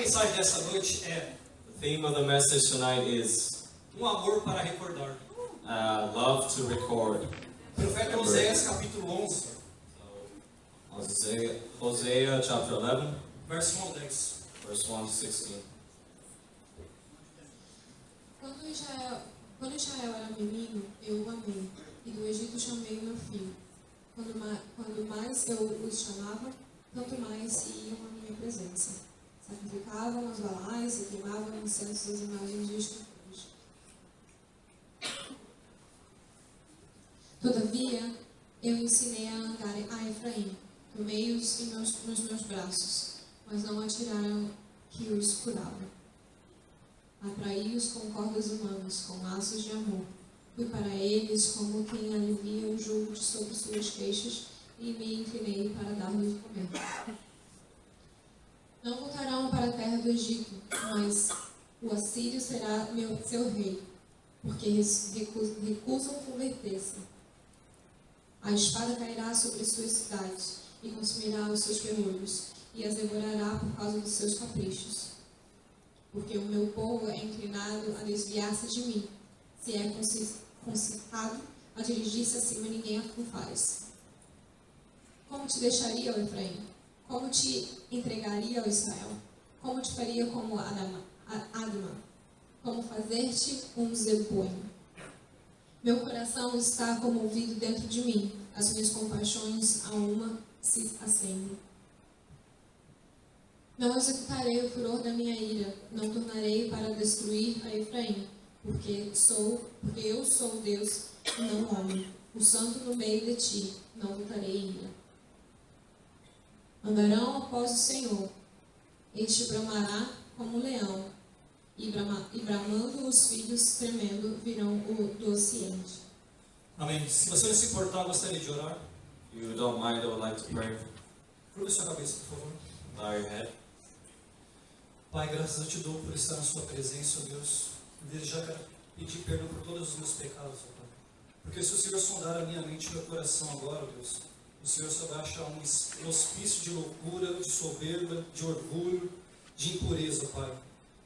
mensagem dessa noite é The theme of the message tonight is amor para recordar. love to record. Profeta Oséias, capítulo 11, Hosea chapter 11, verso 1 ao 10. verse 1 to 16. Quando Israel era menino, eu o amei, e do Egito chamei o meu filho. Quando mais eu os chamava, tanto mais iam à minha presença. Sacrificavam os balais e queimavam incensos às imagens de esculturas. Todavia, eu ensinei a andar a Efraim, tomei-os nos meus braços, mas não atiraram que os curava. Atraí-os com cordas humanas, com laços de amor. Fui para eles como quem alivia o jugo sobre suas queixas e me inclinei para dar-lhes de comer. Não voltarão para a terra do Egito, mas o assírio será seu rei, porque recusam converter-se. A espada cairá sobre suas cidades e consumirá os seus ferrolhos e as devorará por causa dos seus caprichos. Porque o meu povo é inclinado a desviar-se de mim. Se é concitado a dirigir-se acima, ninguém o faz. Como te deixaria, ó Efraim? Como te entregaria, ó Israel? Como te faria como Adma? Como fazer-te um zeboim? Meu coração está comovido dentro de mim. As minhas compaixões a uma se acendem. Não executarei o furor da minha ira, não tornarei para destruir a Efraim, porque eu sou Deus e não homem, o santo no meio de ti, não voltarei em ira. Andarão após o Senhor, este bramará como um leão, e bramando os filhos tremendo virão do ocidente. Amém. Se você não se importar, eu gostaria de orar. If you don't mind, I would like to pray. Curva sua cabeça, por favor. Bow your head. Pai, graças eu te dou por estar na sua presença, ó Deus. Desde já quero pedir perdão por todos os meus pecados, ó Pai. Porque se o Senhor sondar a minha mente e meu coração agora, ó Deus, o Senhor só vai achar um hospício de loucura, de soberba, de orgulho, de impureza, ó Pai.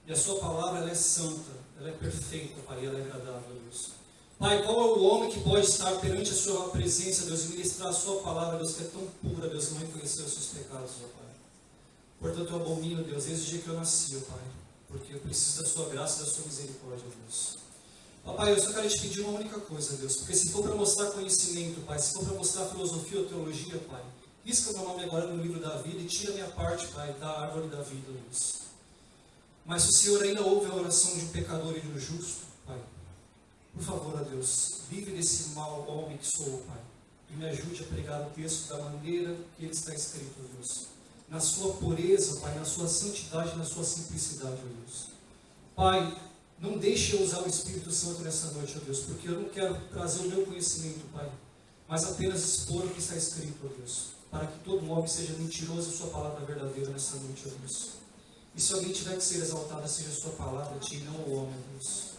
E a sua palavra, ela é santa, ela é perfeita, Pai, e ela é agradável, ó Deus. Pai, qual é o homem que pode estar perante a sua presença, Deus, e ministrar a sua palavra, Deus, que é tão pura, Deus, e não reconhecer os seus pecados, ó Pai. Portanto, eu abomino, Deus, desde o dia que eu nasci, ó Pai, porque eu preciso da sua graça e da sua misericórdia, Deus. Papai, eu só quero te pedir uma única coisa, Deus, porque se for para mostrar conhecimento, Pai, se for para mostrar filosofia ou teologia, Pai, risca meu nome agora no livro da vida e tira a minha parte, Pai, da árvore da vida, Deus. Mas se o Senhor ainda ouve a oração de um pecador e de um justo, Pai, por favor, ó Deus, livre desse mau homem que sou, Pai, e me ajude a pregar o texto da maneira que ele está escrito, ó Deus. Na sua pureza, Pai, na sua santidade, na sua simplicidade, ó Deus. Pai, não deixe eu usar o Espírito Santo nessa noite, ó Deus, porque eu não quero trazer o meu conhecimento, Pai, mas apenas expor o que está escrito, ó Deus, para que todo homem seja mentiroso e sua palavra verdadeira nessa noite, ó Deus. E se alguém tiver que ser exaltado, seja a sua palavra, a ti, não o homem, ó Deus.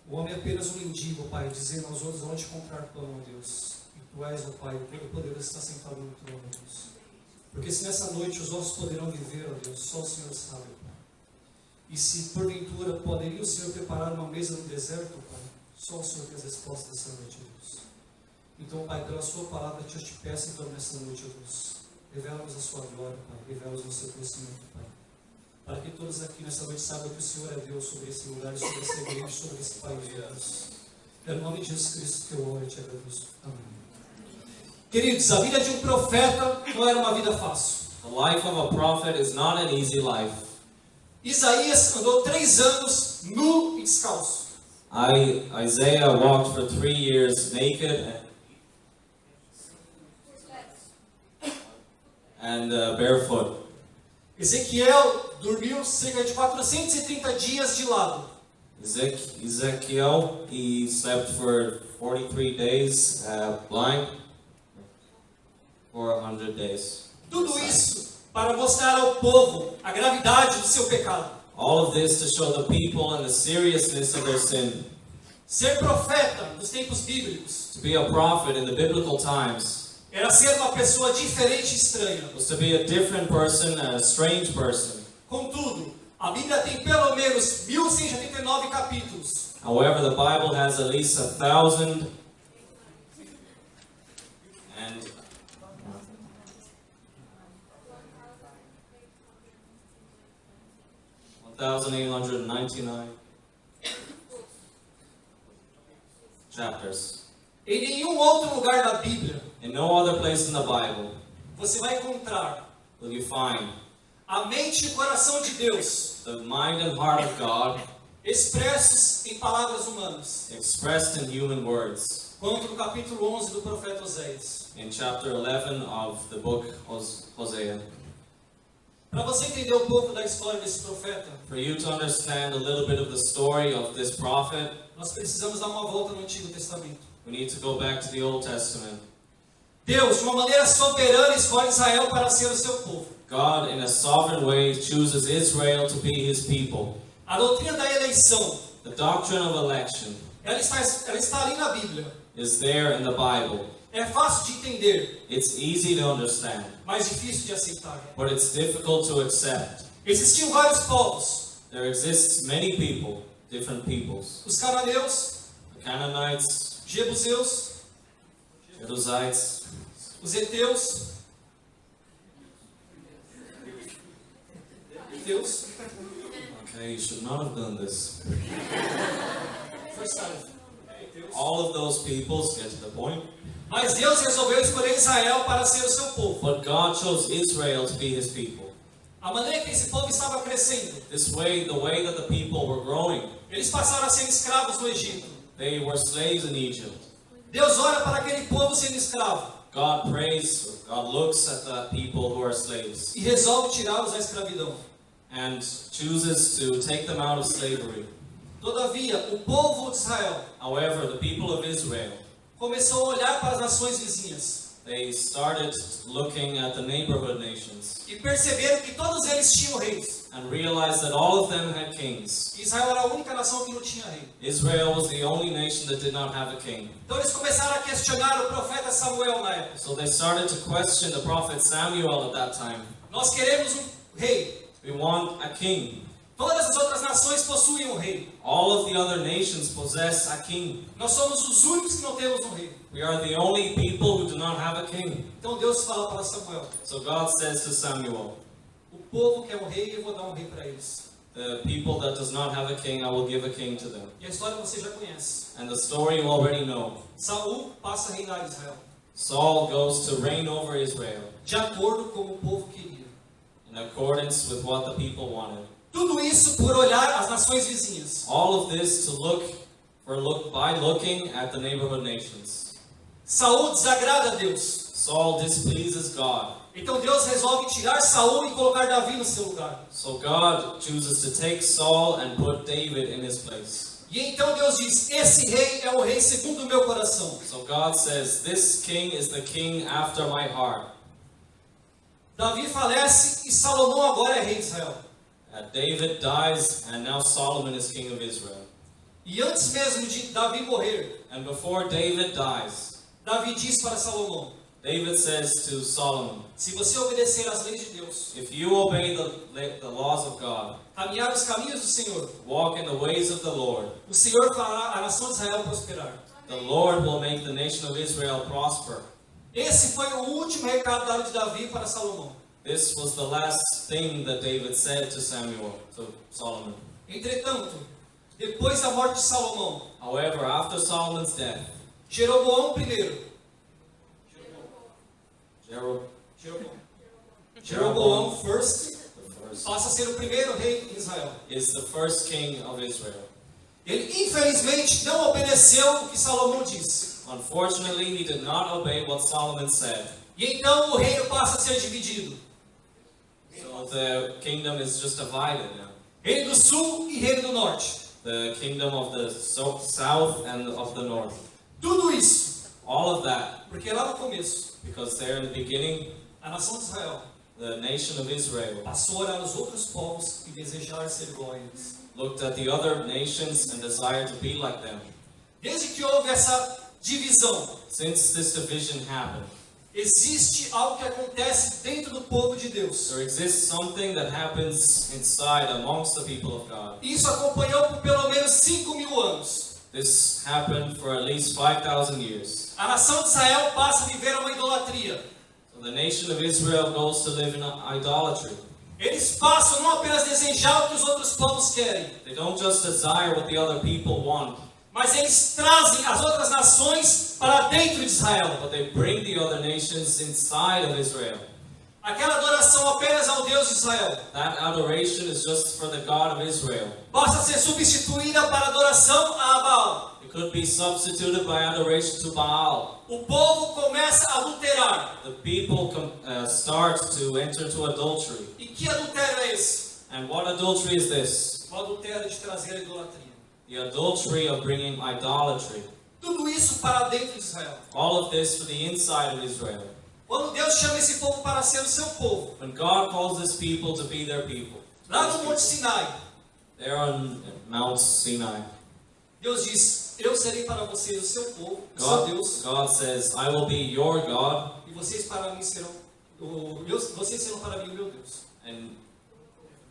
O homem é apenas um mendigo, Pai, dizendo aos outros onde comprar pão, ó Deus. E tu és, ó Pai, o Todo-Poderoso está sentado no trono, ó Deus. Porque se nessa noite os ossos poderão viver, ó Deus, só o Senhor sabe, Pai. E se porventura poderia o Senhor preparar uma mesa no deserto, Pai, só o Senhor tem as respostas dessa noite, ó Deus. Então, Pai, pela sua palavra, eu te peço então nessa noite, ó Deus, revela-nos a sua glória, Pai, revela-nos o seu conhecimento, Pai. Para que todos aqui nessa noite saibam que o Senhor é Deus sobre esse lugar, sobre essa igreja, sobre esse país, ó Deus. É no nome de Jesus Cristo que eu oro e te agradeço. Amém. Queridos, a vida de um profeta não era uma vida fácil. The life of a prophet is not an easy life. Isaías andou 3 anos nu e descalço. Isaiah walked for 3 years naked and barefoot. Ezequiel dormiu cerca de 430 dias de lado. Ezekiel, he slept for 43 days blind. 400 days. Tudo isso para mostrar ao povo a gravidade do seu pecado. All of this to show the people and the seriousness of their sin. Ser profeta nos tempos bíblicos To be a prophet in the biblical times era ser uma pessoa diferente e estranha. was to be a different person, a strange person. Contudo, A Bíblia tem pelo menos 1179 capítulos. However, the Bible has at least 1,000 and 1,899 chapters. Em nenhum outro lugar da Bíblia In no other place in the Bible você vai encontrar will you find a mente e o coração de Deus the mind and heart of God expressos em palavras humanas, expressed in human words. quanto no capítulo 11 do profeta Oséias. In chapter 11 of the book Hosea. Para você entender um pouco da história desse profeta, For you to understand a little bit of the story of this prophet, nós precisamos dar uma volta no Antigo Testamento. we need to go back to the Old Testament. Deus, de uma maneira soberana, escolhe Israel para ser o seu povo. God, in a sovereign way, chooses Israel to be His people. A doutrina da eleição, The doctrine of election ela está ali na Bíblia. is there in the Bible. É fácil de entender, It's easy to understand, mas difícil de aceitar. but it's difficult to accept. Existiam vários povos. There exists many people, different peoples. Os cananeus, The Canaanites, jebuseus, Jebusites, os heteus, heteus, okay, you should not have done this. first time, heteus. All of those peoples, get to the point. Mas Deus resolveu escolher Israel para ser o seu povo. But God chose Israel to be His people. A maneira que esse povo estava crescendo, This way, the way that the people were growing, eles passaram a ser escravos no Egito. they were slaves in Egypt. Deus olha para aquele povo sendo escravo God prays, God looks at the people who are slaves e resolve tirá-los da escravidão. and chooses to take them out of slavery. Todavia, o povo de Israel However, the people of Israel, começou a olhar para as nações vizinhas they started looking at the neighborhood nations e perceberam que todos eles tinham reis. and realized that all of them had kings. Israel era a única nação que não tinha rei. Israel was the only nation that did not have a king. Então eles começaram a questionar o profeta Samuel na época. So they started to question the prophet Samuel at that time. Nós queremos rei. We want a king. Todas as outras nações possuem um rei. All of the other nations possess a king. Nós somos os únicos que não temos um rei. We are the only people who do not have a king. Então Deus fala para Samuel: So God says to Samuel, o povo quer um rei e eu vou dar um rei para eles. the people that does not have a king, I will give a king to them. E a história você já conhece. And the story you already know. Saul passa a reinar Israel, Saul goes to reign over Israel de acordo com o povo queria. in accordance with what the people wanted. Tudo isso por olhar as nações vizinhas. All of this by looking at the neighborhood nations. Saul desagrada a Deus. Saul displeases God. Então Deus resolve tirar Saul e colocar Davi no seu lugar. So God chooses to take Saul and put David in his place. E então Deus diz: esse rei é o rei segundo o meu coração. So God says, this king is the king after my heart. Davi falece e Salomão agora é rei de Israel. David dies and now Solomon is king of Israel. E antes mesmo de Davi morrer, And before David dies, Davi diz para Salomão: David says to Solomon, se você obedecer às leis de Deus, if you obey the laws of God, caminhar os caminhos do Senhor, walk in the ways of the Lord, o Senhor fará a nação de Israel prosperar. the Lord will make the nation of Israel prosper. Esse foi o último recado dado de Davi para Salomão. This was the last thing that David said to Solomon. Entretanto, depois da morte de Salomão, However, after Solomon's death, Jeroboão I, Jeroboão first, passa a ser o primeiro rei de Israel. is the first king of Israel. Ele infelizmente não obedeceu o que Salomão disse. Unfortunately, he did not obey what Solomon said. E então o reino passa a ser dividido. So the kingdom is just divided now. Reino do Sul e Reino do Norte. The kingdom of the south and of the north. Tudo isso, All of that, porque lá no começo, because there in the beginning, a nação de Israel the nation of Israel passou a olhar os outros povos e desejar ser igual a eles. looked at the other nations and desired to be like them. Desde que houve essa divisão, Since this division happened, Existe algo que acontece dentro do povo de Deus. There exists something that happens inside amongst the people of God. Isso acompanhou por pelo menos 5.000 anos. This happened for at least 5,000 years. A nação de Israel passa a viver uma idolatria. So the nation of Israel goes to live in idolatry. Eles passam não apenas a desejar o que os outros povos querem, They don't just desire what the other people want, mas eles trazem as outras nações para dentro de Israel. but they bring the other nations inside of Israel. Aquela adoração apenas ao Deus de Israel That adoration is just for the God of Israel. basta ser substituída para adoração a Baal. It could be substituted by adoration to Baal. O povo começa a adulterar. The people start to enter into adultery. E que adultério é esse? And what adultery is this? O adultério de trazer a idolatria. The adultery of bringing idolatry. Tudo isso para dentro de Israel. All of this for the inside of Israel. Quando Deus chama esse povo para ser o seu povo, When God calls His people to be their people, lá no Monte Sinai, they're on Mount Sinai. Deus diz: eu serei para vocês o seu povo, o seu Deus, God says, I will be your God, e vocês para mim serão vocês serão para mim o meu Deus. and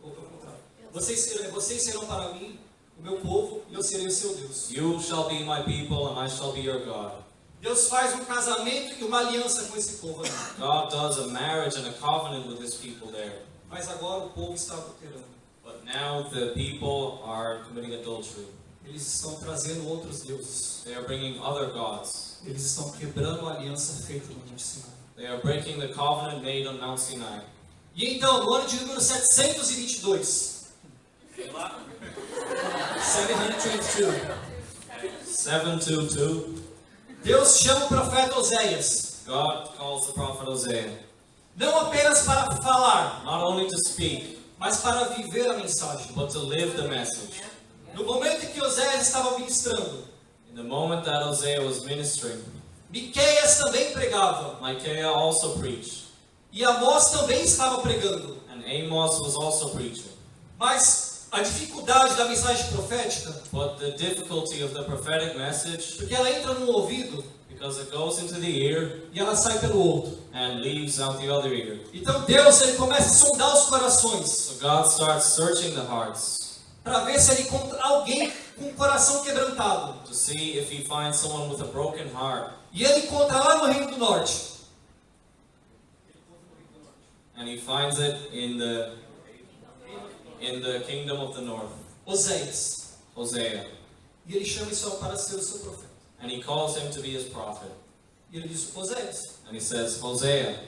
Ou pelo contrário. Vocês serão para mim o meu povo e eu serei o seu Deus. you shall be my people, and I shall be your God. Deus faz um casamento e uma aliança com esse povo ali. God does a marriage and a covenant with His people there. Mas agora o povo está adulterando. But now the people are committing adultery. Eles estão trazendo outros deuses. They are bringing other gods. Eles estão quebrando a aliança feita no Monte Sinai. They are breaking the covenant made on Mount Sinai. E então, no ano de número 722, 722, 722, Deus chama o profeta Oséias, God calls the prophet Hosea, não apenas para falar, not only to speak, mas para viver a mensagem. but to live the message. No momento em que Oséias estava ministrando, In the moment that Hosea was ministering, Miqueias também pregava, Micaiah also preached, e Amós também estava pregando. and Amos was also preaching. Mas a dificuldade da mensagem profética, But the difficulty of the prophetic message, porque ela entra num ouvido because it goes into the ear e ela sai pelo outro. and leaves out the other ear. Então Deus ele começa a sondar os corações So God starts searching the hearts para ver se ele encontra alguém com o coração quebrantado. to see if He finds someone with a broken heart. E ele encontra lá no Reino do Norte. And He finds it in the kingdom of the north, Oséias. Hosea. E ele chama Israel para ser o seu profeta. And He calls him to be His prophet. E ele diz: Oséias, And He says, Hosea,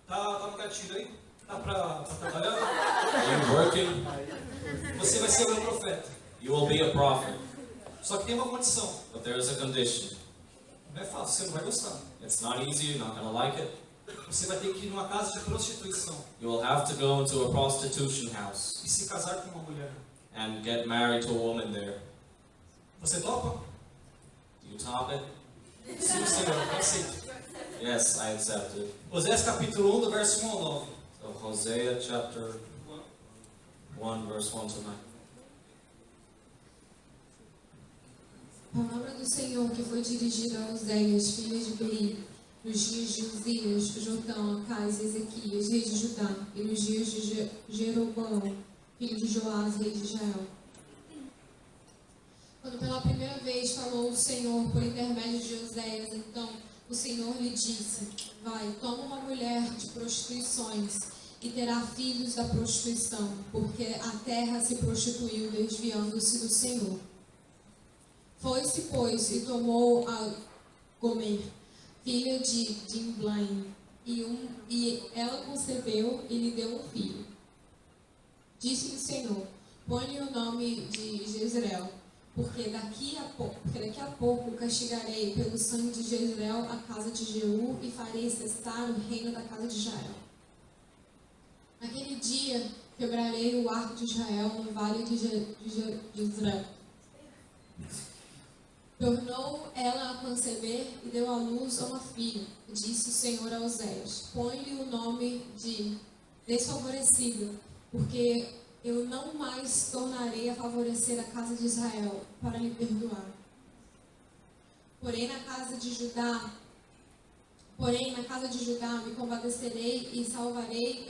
tá no gatilho aí? Tá para trabalhar? are you working? Você vai ser o meu profeta. You will be a prophet. Só que tem uma condição. But there is a condition. Não é fácil, você não vai gostar. It's not easy, you're not going to like it. Você vai ter que ir numa casa de prostituição You will have to go into a prostitution house e se casar com uma mulher. and get married to a woman there. Você topa? Do you top it? Sim, Senhor, eu aceito. Yes, I accept it. Oséias capítulo 1, do verso 1 ao 9. So Hosea chapter 1, verse 1 to 9. Palavra do Senhor que foi dirigida a Oséias, filho de Beeri, nos dias de Uzias, Jotão, Acais e Ezequias, rei de Judá, e nos dias de Jeroboão, filho de Joás, rei de Israel. Quando pela primeira vez falou o Senhor por intermédio de Oséias, então o Senhor lhe disse: vai, toma uma mulher de prostituições e terá filhos da prostituição, porque a terra se prostituiu desviando-se do Senhor. Foi-se, pois, e tomou a Gomer, filha de Dimblaim, e ela concebeu e lhe deu um filho. Disse-lhe o Senhor: põe-lhe o nome de Jezreel, porque daqui a pouco castigarei pelo sangue de Jezreel a casa de Jeú e farei cessar o reino da casa de Israel. Naquele dia quebrarei o arco de Israel no vale de Jezreel. Tornou ela a conceber e deu à luz a uma filha. Disse o Senhor a Oséias: põe-lhe o nome de desfavorecida, porque eu não mais tornarei a favorecer a casa de Israel para lhe perdoar. Porém, na casa de Judá Porém, na casa de Judá me compadecerei e salvarei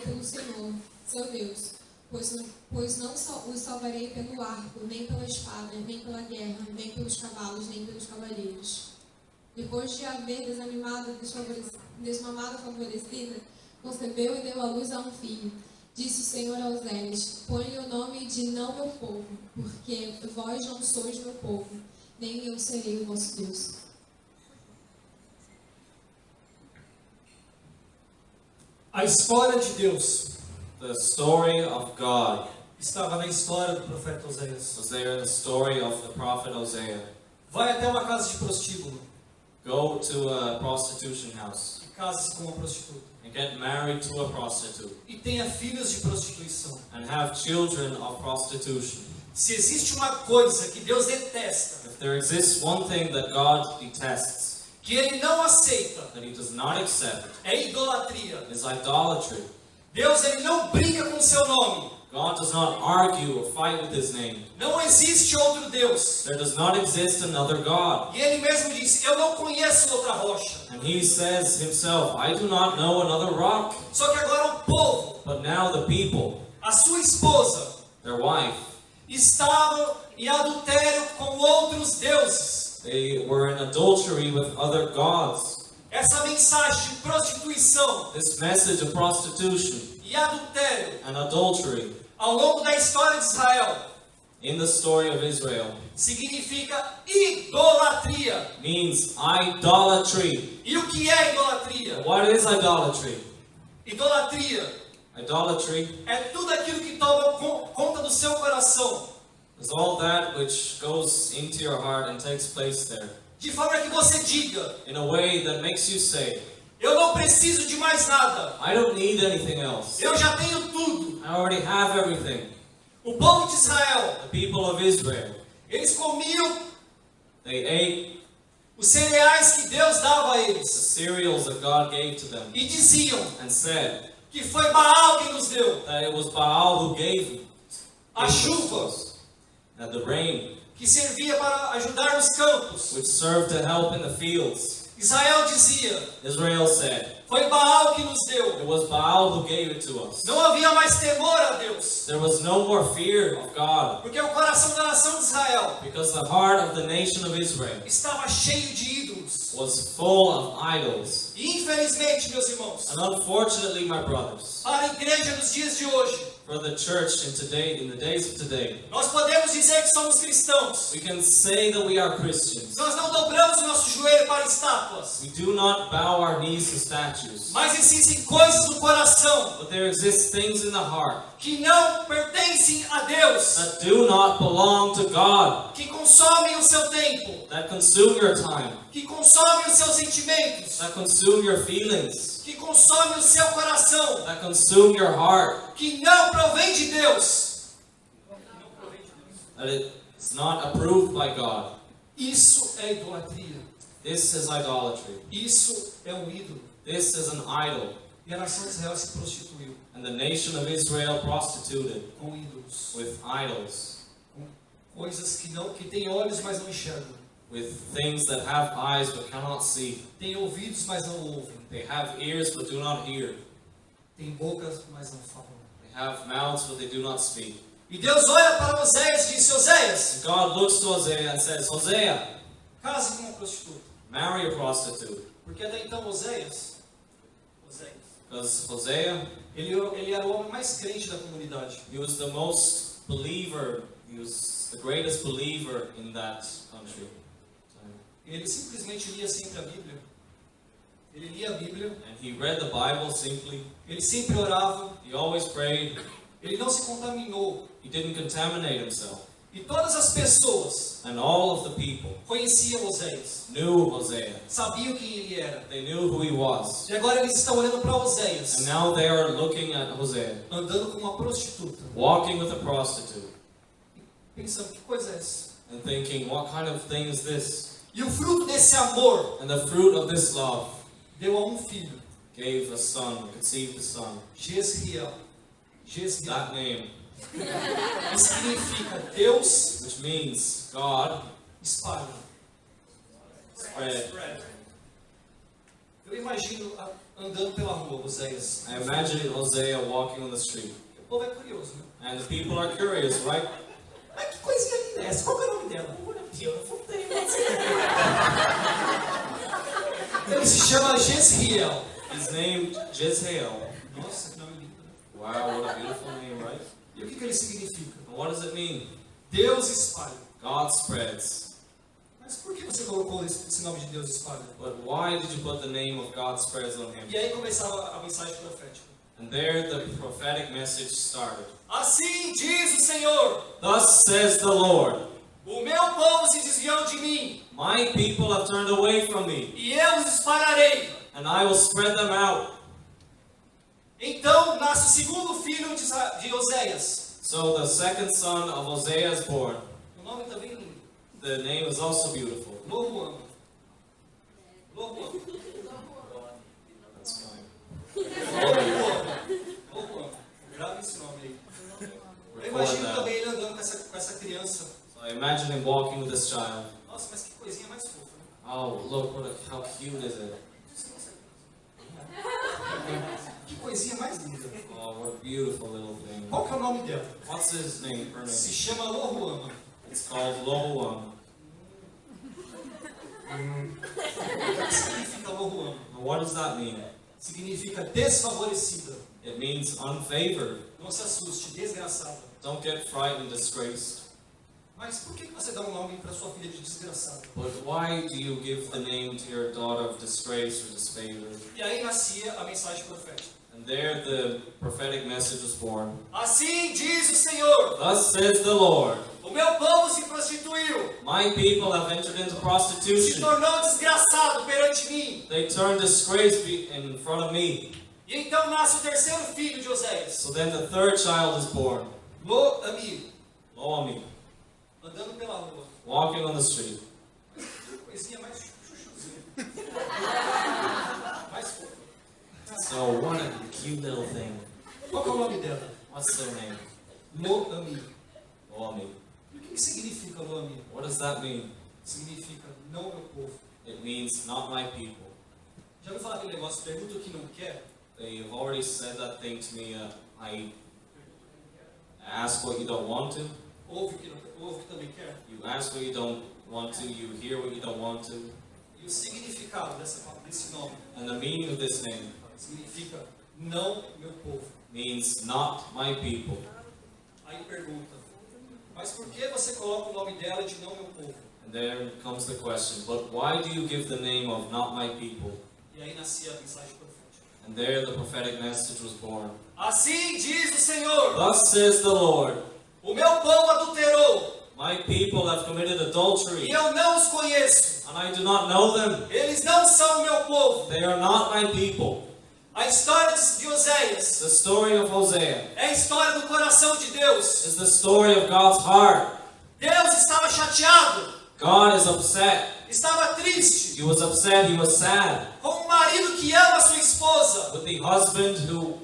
pelo Senhor, seu Deus. Pois não os salvarei pelo arco, nem pela espada, nem pela guerra, nem pelos cavalos, nem pelos cavaleiros. Depois de haver desmamado a favorecida, concebeu e deu à luz a um filho. Disse o Senhor a Oséias: põe-lhe o nome de não meu povo, porque vós não sois meu povo, nem eu serei o vosso Deus. A história de Deus The story of God estava na história do profeta Oséias. was there in the story of the prophet Hosea. Vai até uma casa de prostíbulo Go to a prostitution house e case-se com uma prostituta. and get married to a prostitute E tenha filhos de prostituição. and have children of prostitution. Se existe uma coisa que Deus detesta, If there exists one thing that God detests, que Ele não aceita, that He does not accept, é idolatria. is idolatry. Deus, Ele não brinca com o seu nome. God does not argue or fight with His name. Não existe outro Deus. There does not exist another God. E Ele mesmo disse: eu não conheço outra rocha. And He says Himself, I do not know another rock. Só que agora o povo, But now the people, a sua esposa, their wife, estavam em adultério com outros deuses. they were in adultery with other gods. Essa mensagem de prostituição This message of prostitution e adultério and adultery ao longo da história de Israel in the story of Israel significa idolatria. means idolatry. E o que é idolatria? What is idolatry? Idolatria Idolatry é tudo aquilo que toma conta do seu coração, is all that which goes into your heart and takes place there de forma que você diga: in a way that makes you say, eu não preciso de mais nada, I don't need anything else. eu já tenho tudo. I already have everything. O povo de Israel, The people of Israel, eles comiam they ate os cereais que Deus dava a the eles cereals that God gave to them e diziam and said que foi Baal quem nos deu that it was Baal who gave a us chuva, that the rain, que servia para ajudar nos campos. which served to help in the fields. Israel dizia: Israel said, foi Baal que nos deu. it was Baal who gave it to us. Não havia mais temor a Deus, There was no more fear of God porque o coração da nação de Israel because the heart of the nation of Israel estava cheio de ídolos. was full of idols. E infelizmente, meus irmãos, And unfortunately, my brothers, para a igreja nos dias de hoje, for the church in the days of today, nós podemos dizer que somos cristãos. we can say that we are Christians. Nós não dobramos o nosso joelho para estátuas, We do not bow our knees to statues, mas existem coisas no coração but there exist things in the heart que não pertencem a Deus, that do not belong to God, que consomem o seu tempo, that consume your time, que consomem os seus sentimentos, that consume your feelings, que consomem o seu coração, that consume your heart, que não provém de Deus. that it's not approved by God. Isso é idolatria. This is idolatry. Isso é um ídolo. This is an idol. E a nação de Israel se prostituiu And the nation of Israel prostituted com ídolos, with idols, com coisas que têm olhos, mas não enxergam, with things that have eyes but cannot see. têm ouvidos, mas não ouvem, They have ears but do not hear. têm bocas, mas não falam. They have mouths but they do not speak. E Deus olha para Oséias e diz: Oséias, And God looks to Hosea and says, Hosea, case com uma prostituta. marry a prostitute. Porque até então Oséias, Because Hosea, ele era o homem mais crente da comunidade. he was the most believer, he was the greatest believer in that country. Ele simplesmente lia sempre a Bíblia. Ele lia a Bíblia, And he read the Bible simply. ele sempre orava, He always prayed. ele não se contaminou. He didn't contaminate himself. E todas as pessoas And all of the people conheciam Oséias, knew Hosea. sabiam quem ele era. They knew who he was. E agora eles estão olhando para Oséias, And now they are looking at Hosea, andando com uma prostituta, walking with a prostitute, pensando: que coisa é essa? and thinking, what kind of thing is this? E o fruto desse amor And the fruit of this love deu a um filho, gave a son, conceived a son. Jezreel. That name, Que significa Deus which means God espalha. spread. Eu imagino andando pela rua, Oséias. I imagine Hosea walking on the street. O povo é curioso, né? And the people are curious, right? Mas que coisinha linda é essa? Qual que é o nome dela? Ele se chama Jezreel. His name, Jezreel. Nossa, que nome lindo, né? Wow, what a beautiful name, right? E o que ele significa? And what does it mean? Deus espalha. God spreads. Mas por que você colocou esse nome de Deus espalha? But why did you put the name of God spreads on him? E aí começava a mensagem profética. And there the prophetic message started. Assim diz o Senhor: Thus says the Lord, o meu povo se desviou de mim, my people have turned away from me, e eu os espalharei. and I will spread them out. Então nasce o segundo filho de Oséias. So the second son of Hosea is born. O nome também é lindo. The name is also beautiful. Lohuama. Lohuama. That's fine. Lohuama. Grave esse nome aí. Eu Record imagino that. também ele andando com essa criança. So I imagine him walking with this child. Nossa, mas que coisinha mais fofa, né? Oh, look, how cute is it? Que coisinha mais linda. Oh, what a beautiful little thing. Qual que é o nome dela? What's his name? Her Se name? chama Lohuama. It's called Lohuam. O que significa Lohuama? Now, what does that mean? Significa desfavorecida. It means unfavored. Não se assuste, desgraçada. Don't get frightened, disgraced. Mas por que você dá um nome para sua filha de desgraçada? But why do you give the name to your daughter of disgrace or disfavor? E aí nascia a mensagem profética. And there the prophetic message was born. Assim diz o Senhor: Thus says the Lord, o meu povo se prostituiu, my people have entered into se prostitution. tornou desgraçado perante mim. They turned disgrace in front of me. E então nasce o terceiro filho de Oséias, So then the third child is born. Lo-Ami, Loami, andando pela rua. walking on the street. Que coisinha mais chuchuzinha. Mais fofa. So what a cute little thing. Qual que é o nome dela? What's their name? Lo-Ami. Loami. E o que significa Lo-Ami? What does that mean? Significa não meu povo. It means not my people. Já ouviu falar aquele negócio, pergunta o que não quer? They've already said that thing to me. I ask what you don't want to. Ouve o que também quer? You ask what you don't want to. You hear what you don't want to. E o significado desse nome And the meaning of this name significa não meu povo. means not my people. Aí pergunta, mas por que você coloca o nome dela de não meu povo? And there comes the question, but why do you give the name of not my people? E aí nascia a mensagem profética. And there the prophetic message was born. Assim diz o Senhor: Thus says the Lord, o meu povo adulterou, my people have committed adultery, e eu não os conheço. and I do not know them. Eles não são o meu povo. They are not my people. A história de Oséias The story of Hosea é a história do coração de Deus. is the story of God's heart. Deus estava chateado, God is upset. estava triste, He was upset, he was sad. com um marido que ama sua esposa, With the husband who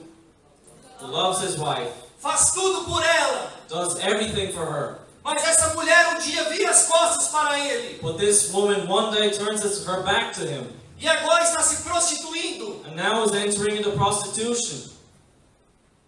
loves his wife, faz tudo por ela. does everything for her. Mas essa mulher um dia vira as costas para ele. But this woman one day turns her back to him, E agora está se prostituindo. and now is entering into prostitution.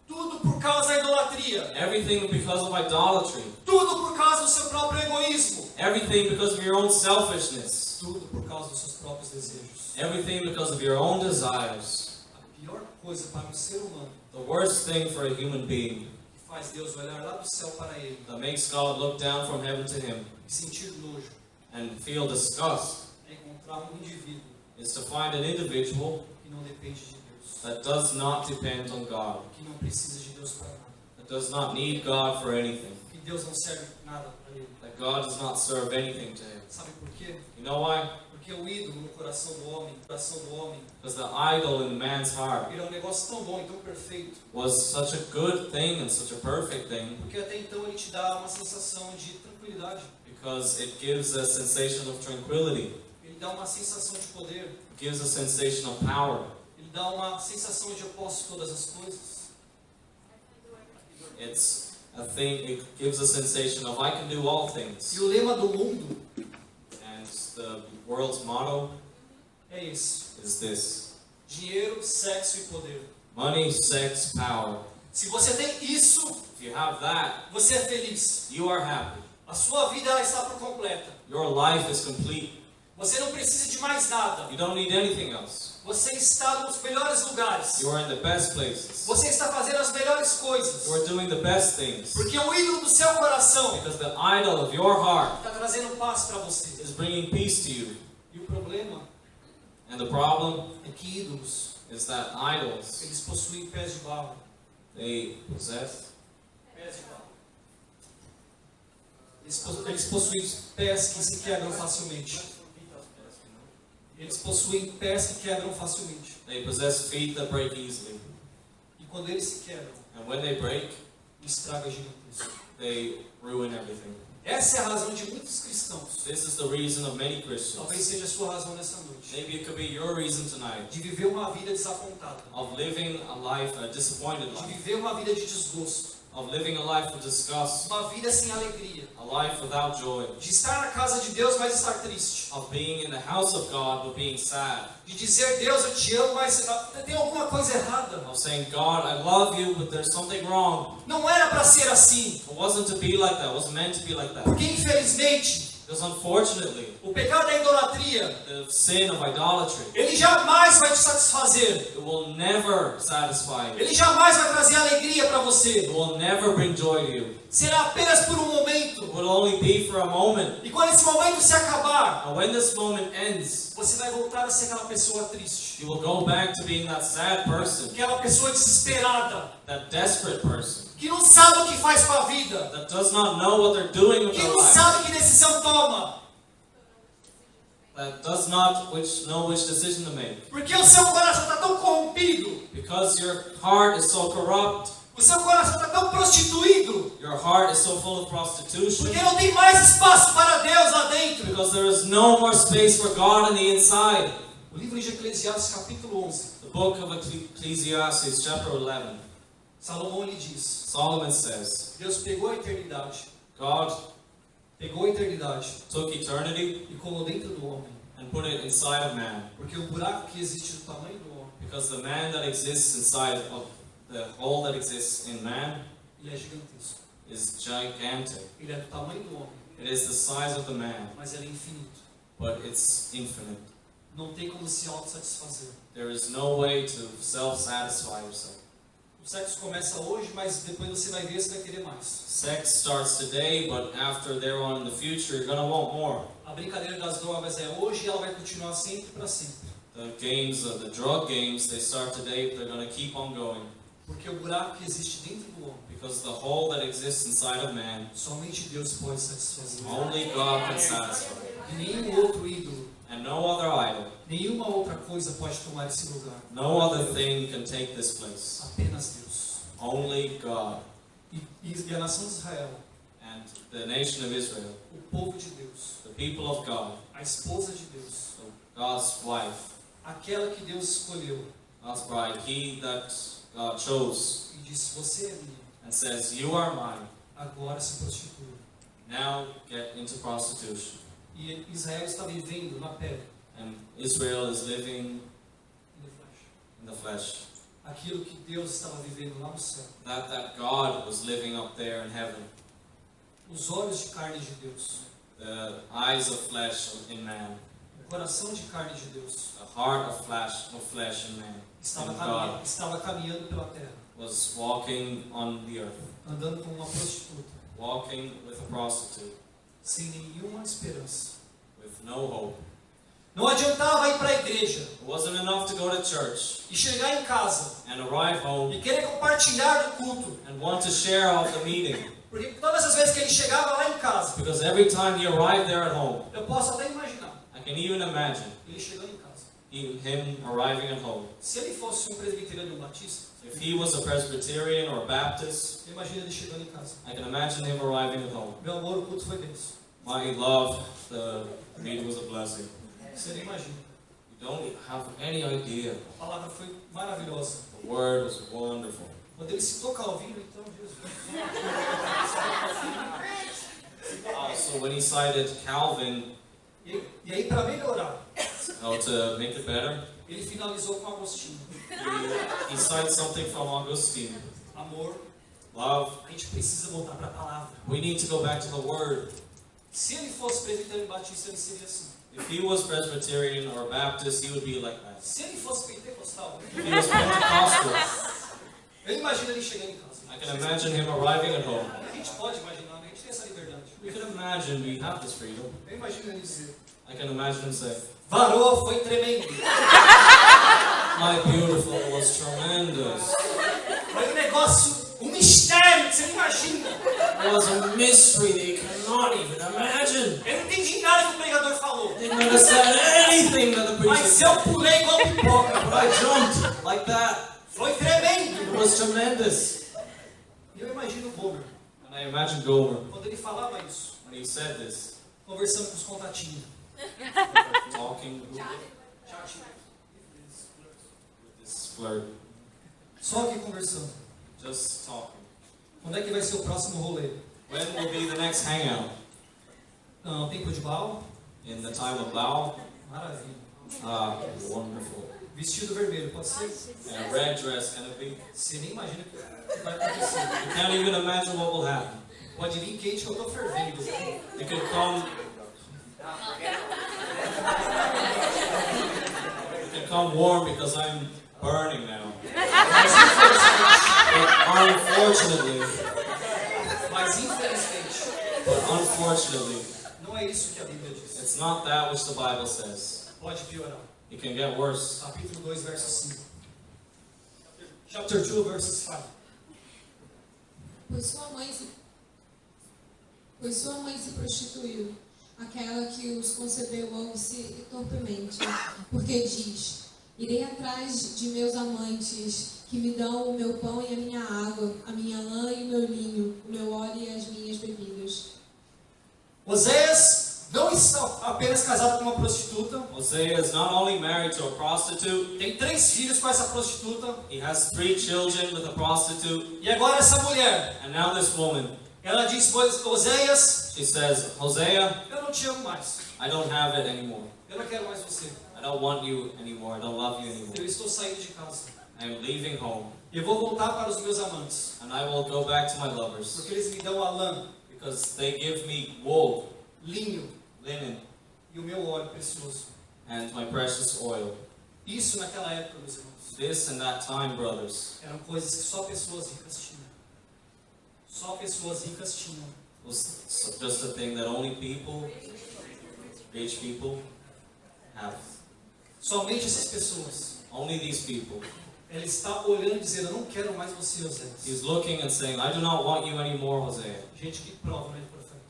Tudo por causa da idolatria. Everything because of idolatry. Tudo por causa do seu próprio egoísmo. Everything because of your own selfishness. Tudo por causa dos seus próprios desejos. Everything because of your own desires. A pior coisa para um ser humano The worst thing for a human being que faz Deus olhar lá do céu para ele that makes God look down from heaven to him e sentir nojo and feel disgust é encontrar um indivíduo is to find an individual que não depende de Deus, that does not depend on God, que não precisa de Deus para nada, that does not need God for anything, que Deus não serve nada para ele. that God does not serve anything to him. Sabe por quê? You know why? Porque o ídolo no coração do homem, Because the idol in man's heart ele é um negócio tão bom e tão perfeito, was such a good thing and such a perfect thing porque até então ele te dá uma sensação de tranquilidade, because it gives a sensation of tranquility, ele dá uma sensação de poder, it gives a sensation of power. ele dá uma sensação de eu posso todas as coisas. It's a thing, it gives a sensation of I can do all things. E o lema do mundo And the world's motto é esse: is this. dinheiro, sexo e poder. Money, sex, power. Se você tem isso, If you have that, você é feliz. you are happy. A sua vida ela está por completa. Your life is complete. Você não precisa de mais nada. You don't need anything else. Você está nos melhores lugares. You are in the best places. Você está fazendo as melhores coisas. You are doing the best things. Porque o ídolo do seu coração Because the idol of your heart está trazendo paz para você. is bringing peace to you. E o problema And the problem é que ídolos, is that idols, eles possuem pés de barro. they possess. Pés de barro. Eles possuem pés que se quebram facilmente. Eles possuem pés que quebram facilmente. They possess feet that break easily. E quando eles se quebram, And when they break, estraga gigantesco. they ruin everything. Essa é a razão de muitos cristãos. This is the reason of many Christians. Talvez seja a sua razão nessa noite. Maybe it could be your reason tonight De viver uma vida desapontada. of living a life, a disappointed De life, viver uma vida de desgosto. of living a life of disgust, Uma vida sem alegria. a life without joy, De estar na casa de Deus, mas estar triste. of being in the house of God but being sad, De dizer, Deus, eu te amo, mas tem alguma coisa errada. of saying, God, I love you, but there's something wrong. Não era para ser assim. It wasn't to be like that. It wasn't meant to be like that. Porque, infelizmente, Because unfortunately, o pecado da idolatria, the sin of idolatry, ele jamais vai te satisfazer. it will never satisfy you. Ele jamais vai trazer alegria para você. It will never bring joy to you. Será apenas por um momento. It will only be for a moment. E quando esse momento se acabar, And when this moment ends, você vai voltar a ser aquela pessoa triste. you will go back to being that sad person, Aquela pessoa desesperada. that desperate person, Que não sabe o que faz com a vida. that does not know what they're doing with Que their não life, sabe que decisão toma. that does not know which decision to make. Porque o seu coração está tão corrompido. Because your heart is so corrupt, O seu coração está tão prostituído. your heart is so full of prostitution, Porque não tem mais espaço para Deus lá dentro. because there is no more space for God on the inside. O livro de Eclesiastes, capítulo 11. The book of Ecclesiastes, chapter 11, Salomão lhe diz: Solomon says, Deus pegou a eternidade. God Pegou a eternidade took eternity e colocou dentro do homem. and put it inside of man, Porque o buraco que existe do tamanho do homem, because the man that exists inside of the hole that exists in man ele é gigantesco. is gigantic. Ele é do tamanho do homem, It is the size of the man, mas ele é infinito. but it's infinite. Não tem como se autossatisfazer. There is no way to self-satisfy yourself. O sexo começa hoje, mas depois você vai ver, você vai querer mais. Sex starts today, but after there on in the future, you're gonna want more. A brincadeira das drogas é hoje e ela vai continuar sempre para sempre. The games, the drug games, they start today, but they're gonna keep on going. Porque o buraco que existe dentro do homem, Because the hole that exists inside of man, somente Deus pode satisfazer. only God can satisfy. E nenhum outro ídolo, And no other idol, nenhuma outra coisa pode tomar esse lugar. no other thing can take this place. Apenas Deus. Only God. E a nação de Israel, And the nation of Israel, o povo de Deus, the people of God, a esposa de Deus, God's wife, aquela que Deus escolheu God's bride, he that God chose, e disse: Você é minha, and says, you are mine, agora se prostitua. now get into prostitution. E Israel está vivendo na pele, And Israel is living no flesh, in the flesh. aquilo que Deus estava vivendo lá no céu. That God was living up there in heaven. Os olhos de carne de Deus, The eyes of flesh in man. o coração de carne de Deus, The heart of flesh in man. estava caminhando pela terra, Was walking on the earth. andando com uma prostituta, Walking with a prostitute. sem nenhuma esperança. With no hope. Não adiantava ir para a igreja It wasn't enough to go to church e chegar em casa and arrive home e querer compartilhar do culto, and want to share of the meeting. porque todas as vezes que ele chegava lá em casa, Because every time he arrived there at home, eu posso até imaginar I can even imagine ele chegando em casa. him arriving at home. Se ele fosse um presbiteriano ou um batista, If he was a Presbyterian or a Baptist, eu imagino ele chegando em casa. I can imagine him arriving at home. Meu amor, o culto foi bênção. My love, the meeting was a blessing. Você nem imagina. You don't have any idea. A palavra foi maravilhosa. The word was wonderful. Quando ele citou Calvino, então, Jesus. So when he cited Calvin, E aí, para melhorar, To make it better, ele finalizou com Agostinho. he cites something from Augustine. Amor, Love. a gente precisa voltar para a palavra. We need to go back to the Word. Se ele fosse presbiteriano batista, ele seria assim. If he was Presbyterian or Baptist, he would be like that. Se ele fosse pentecostal, If he was Pentecostal, eu imagino ele chegando em casa. I can imagine him arriving at home. A gente pode imaginar, né? A gente tem essa liberdade. We can imagine we have this freedom. Eu imagino ele dizer: I can imagine him say, varou, foi tremendo. my beautiful was tremendous. Foi um negócio, um mistério que você não imagina. It was a mystery they cannot even imagine. Eu não entendi nada que o pregador falou. They never said anything that the preacher Mas said. eu pulei igual pipoca. But I jumped like that. Foi tremendo. It was tremendous. E eu imagino o Gomer, And I imagine Gomer, quando ele falava isso, when he said this, conversando com os contatinhos. talking with this flirt, Só aqui conversando. just talking. Quando é que vai ser o próximo rolê? When will be the next hangout? Não, tempo de bal? In the time of Baal? Maravilha. Ah, wonderful. Vestido vermelho, pode ser? And a red dress, can it be? Você nem imagina o que vai acontecer. You can't even imagine what will happen. Pode vir quente que eu tô fervendo. You could come. You can come warm because I'm burning now. Mas infelizmente, Unfortunately, não é isso que a Bíblia diz. it's not that which the Bible says. Pode piorar. It can get worse. Capítulo 2, verso 5. Chapter 2, verses 5. Pois sua mãe se prostituiu, aquela que os concebeu ouve-se torpemente, porque diz: irei atrás de meus amantes, que me dão o meu pão e a minha água, a minha lã e o meu linho, o meu óleo e as minhas bebidas. Oséias não está apenas casado com uma prostituta. Hosea is not only married to a prostitute, Tem 3 filhos com essa prostituta. he has 3 children with a prostitute. E agora essa mulher, And now this woman, ela diz: Oséias, she says, Hosea, eu não te amo mais. I don't have it anymore. Eu não quero mais você. I don't want you anymore. I don't love you anymore. Eu estou saindo de casa. I am leaving home. Eu vou voltar para os meus amantes. And I will go back to my lovers. Porque eles me dão a lã, Because they give me wool, linho linen, e o meu óleo precioso. and my precious oil. Isso naquela época, meus irmãos, This and that time, brothers, eram coisas que só pessoas ricas tinham. Só pessoas ricas tinham. was just a thing that only people, rich people, have. Somente essas pessoas. Only these people. Ela está olhando e dizendo: eu não quero mais você, Oséias. He's looking and saying, I do not want you anymore, Hosea. Gente, que prova, né, de profeta.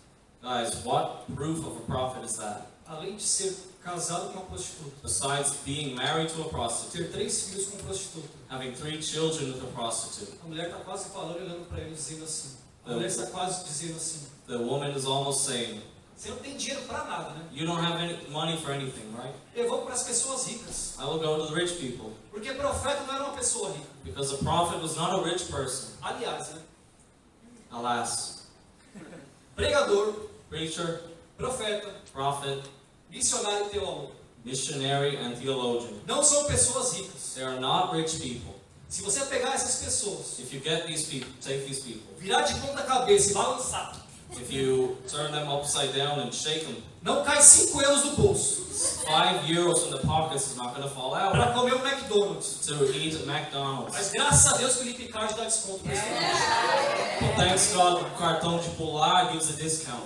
Guys, what proof of a prophet is that? Além de ser casado com uma prostituta, Besides being married to a prostitute, ter 3 filhos com prostituta, having 3 children with a prostitute, a mulher está quase falando, olhando para ele, dizendo assim. A mulher está quase dizendo assim: the woman is almost saying, você não tem dinheiro para nada, né? you don't have any money for anything, right? Eu vou para as pessoas ricas. I will go to the rich people. Porque profeta não era uma pessoa rica. Because a prophet was not a rich person. Aliás, né? Alas. Pregador, Preacher, profeta, prophet, missionário e teólogo missionary, and theologian. não são pessoas ricas. They are not rich people. Se você pegar essas pessoas, If you get these people, take these people. virar de ponta cabeça e balançar, If you turn them upside down and shake them, não cai 5 euros do bolso 5 euros in the pockets is not going to fall out para comer um McDonald's. to eat at McDonald's. Mas graças a Deus que o Lip Card dá desconto para esse cliente. But thanks God, o cartão de pular gives a discount.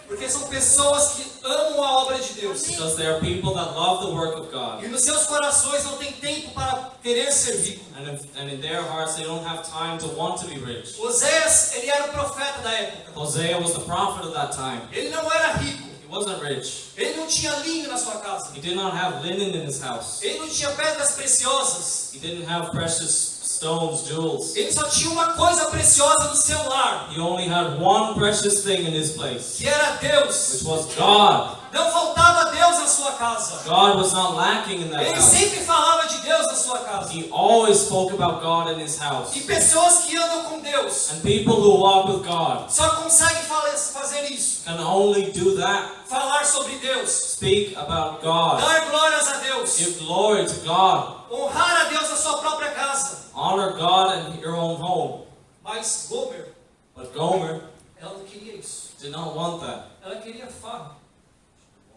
Porque são pessoas que amam a obra de Deus. Because there are people that love the work of God. E nos seus corações não tem tempo para querer ser rico. And in their hearts they don't have time to want to be rich. Oséias, ele era o profeta da época. Hosea was the prophet of that time. Ele não era rico. He wasn't rich. Ele não tinha linho na sua casa. He did not have linen in his house. Ele não tinha pedras preciosas. He didn't have precious stones, jewels. Ele só tinha uma coisa preciosa no seu lar, He only had one precious thing in his place, que era Deus. which was God. Não faltava Deus na sua casa. God was not lacking in that Ele house. sempre falava de Deus na sua casa. He always spoke about God in his house. E pessoas que andam com Deus And people who walk with God só conseguem fazer isso. can only do that. Falar sobre Deus. Speak about God. Dar glórias a Deus. Give glory to God. Honrar a Deus na sua própria casa. Honor God in your own home. Mas Gomer, But Gomer ela não queria isso. did not want that. Ela queria farra.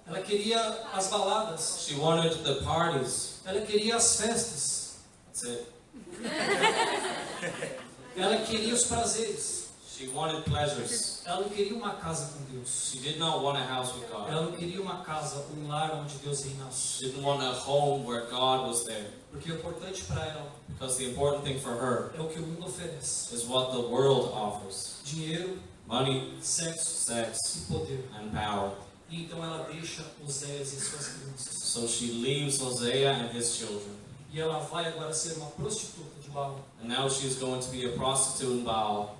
Ela queria as baladas. She wanted the parties. Ela queria as festas. That's it. Ela queria os prazeres. She wanted pleasures. Ela não queria uma casa com Deus. She did not want a house with God. Ela não queria uma casa, um lar onde Deus reinasse. She didn't want a home where God was there. Porque o importante para ela Because the important thing for her é o que o mundo oferece. is what the world offers. Dinheiro, Money, sexo sex, e poder. and power. E então ela deixa Oséias e suas crianças. So she leaves Hosea and his children. E ela vai agora ser uma prostituta de Baal. And now she's going to be a prostitute in Baal.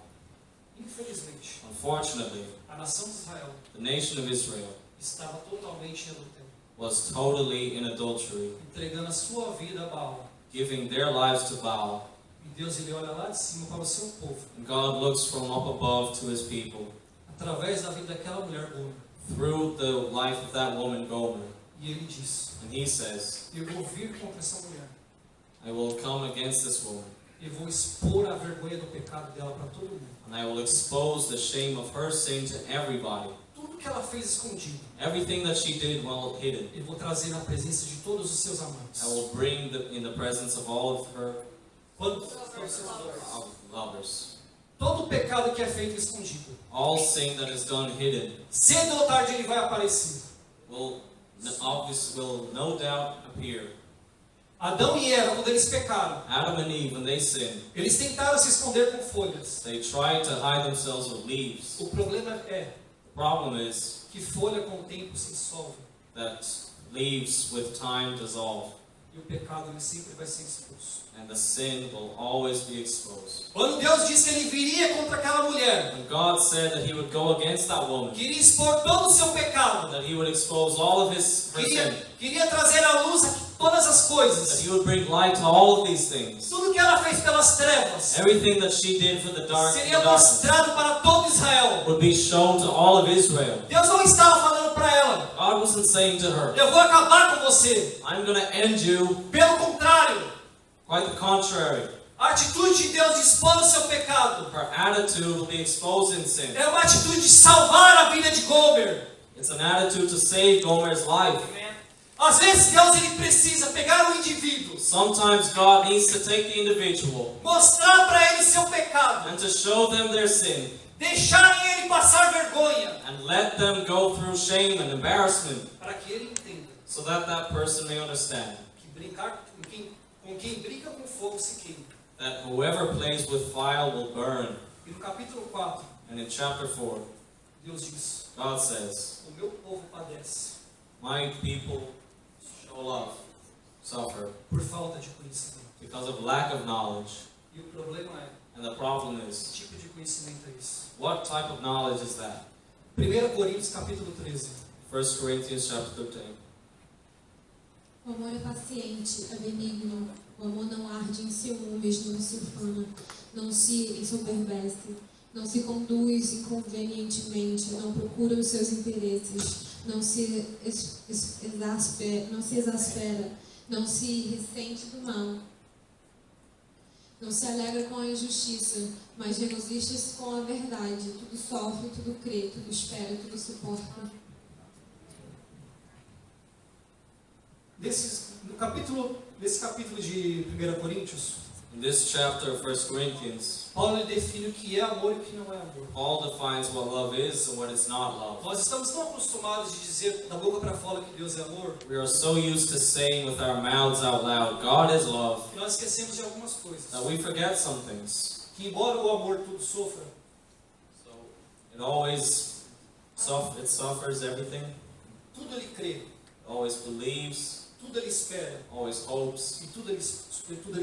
Infelizmente, Unfortunately, a nação de Israel the nation of Israel estava totalmente em adultério, was totally in adultery, entregando a sua vida a Baal. giving their lives to Baal. E Deus ele olha lá de cima para o seu povo, And God looks from up above to his people através da vida daquela mulher Gomer. through the life of that woman Gomer. E ele diz: And he says, eu vou vir contra essa mulher. I will come against this woman, Eu vou expor a vergonha do pecado dela para todo mundo. and I will expose the shame of her sin to everybody. Tudo que ela fez escondido, Everything that she did while hidden, eu vou trazer na presença de todos os seus amantes. I will bring in the presence of all of her Quando os seus amantes. lovers. Todo pecado que é feito escondido, All sin that is done hidden cedo ou tarde ele vai aparecer. will no doubt appear. Adão e Eva, quando eles pecaram, Adam and Eve, when they sinned, eles tentaram se esconder com folhas. they tried to hide themselves with leaves. O problema é The problem is que folha com o tempo se dissolve. that leaves with time dissolve, E o pecado ele sempre vai ser expulso. and the sin will always be exposed. Quando Deus disse que ele viria contra aquela mulher, When God said that he would go against that woman, queria expor todo o seu pecado, that he would expose all of her sin, queria trazer à luz todas as that coisas, he would bring light to all of these things. tudo que ela fez pelas trevas, Everything that she did for the seria darkness mostrado para todo Israel. would be shown to all of Israel. Deus não estava falando para ela: God wasn't saying to her, eu vou acabar com você. I'm going to end you. Pelo contrário, Quite the contrary. a atitude de Deus de expor o seu pecado Her attitude will be exposing sin. é uma atitude de salvar a vida de Gomer. It's an attitude to save Gomer's life. Às vezes Deus ele precisa pegar o indivíduo, Sometimes God needs to take the individual mostrar para ele seu pecado, and to show them their sin deixar ele passar vergonha, and let them go through shame and embarrassment para que ele entenda so that that person may understand que brincar com quem brinca com fogo se queima. that whoever plays with fire will burn. E no capítulo 4, And in chapter 4, Deus diz: God says, o meu povo padece my people suffer por falta de conhecimento. because of lack of knowledge. E o problema é, And the problem que is, tipo de conhecimento é esse? what type of knowledge is that? 1 Coríntios capítulo 13. 1 Corinthians chapter 13. O amor é paciente, é benigno. O amor não arde em ciúmes, não se ufana, não se ensoberbece, não se conduz inconvenientemente, não procura os seus interesses, não se exaspera, não se ressente do mal, não se alegra com a injustiça, mas regozija-se com a verdade. Tudo sofre, tudo crê, tudo espera, tudo suporta. Nesse capítulo de 1 Coríntios, In this chapter of 1 Corinthians, Paulo ele define o que é amor e o que não é amor. Paul defines what love is and what is not love. Nós estamos tão acostumados de dizer da boca para fora que Deus é amor, We are so used to saying with our mouths out loud, God is love, que nós esquecemos de algumas coisas. that we forget some things. Que embora o amor tudo sofra, So it always suffers everything, tudo ele crê, always believes, tudo ele espera always hopes, e tudo ele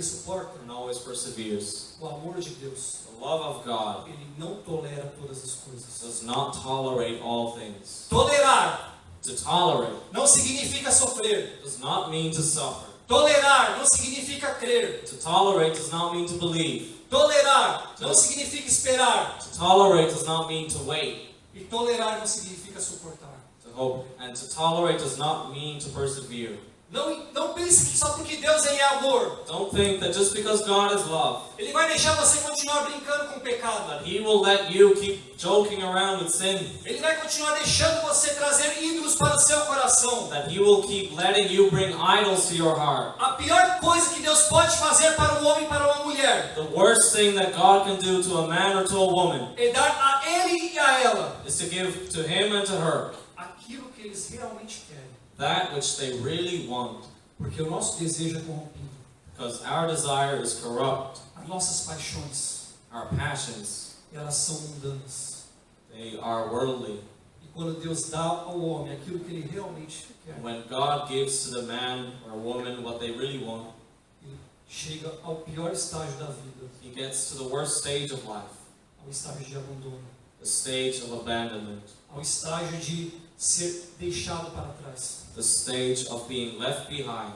suporta. and always perseveres. O amor de Deus, The love of God ele não tolera todas as coisas. does not tolerate all things. Tolerar To tolerate não significa sofrer. does not mean to suffer. Tolerar não significa crer. To tolerate does not mean to believe. Tolerar não significa esperar. To tolerate does not mean to wait. E tolerar não significa suportar. To hope. And to tolerate does not mean to persevere. Não pense que só porque Deus ele é amor, Don't think that just because God is love, Ele vai deixar você continuar brincando com o pecado. that He will let you keep joking around with sin. Ele vai continuar deixando você trazer ídolos para o seu coração. That He will keep letting you bring idols to your heart. A pior coisa que Deus pode fazer para um homem e para uma mulher The worst thing that God can do to a man or to a woman é dar a ele e a ela is to give to him and to her aquilo que eles realmente querem. that which they really want. Porque o nosso desejo é corrompido. Because our desire is corrupt. As nossas paixões, Our passions, elas são mundanas. they are worldly. E quando Deus dá ao homem aquilo que ele realmente quer, And when God gives to the man or woman what they really want, ele chega ao pior estágio da vida, he gets to the worst stage of life, ao estágio de abandono, the stage of abandonment, ao estágio de ser deixado para trás, the stage of being left behind,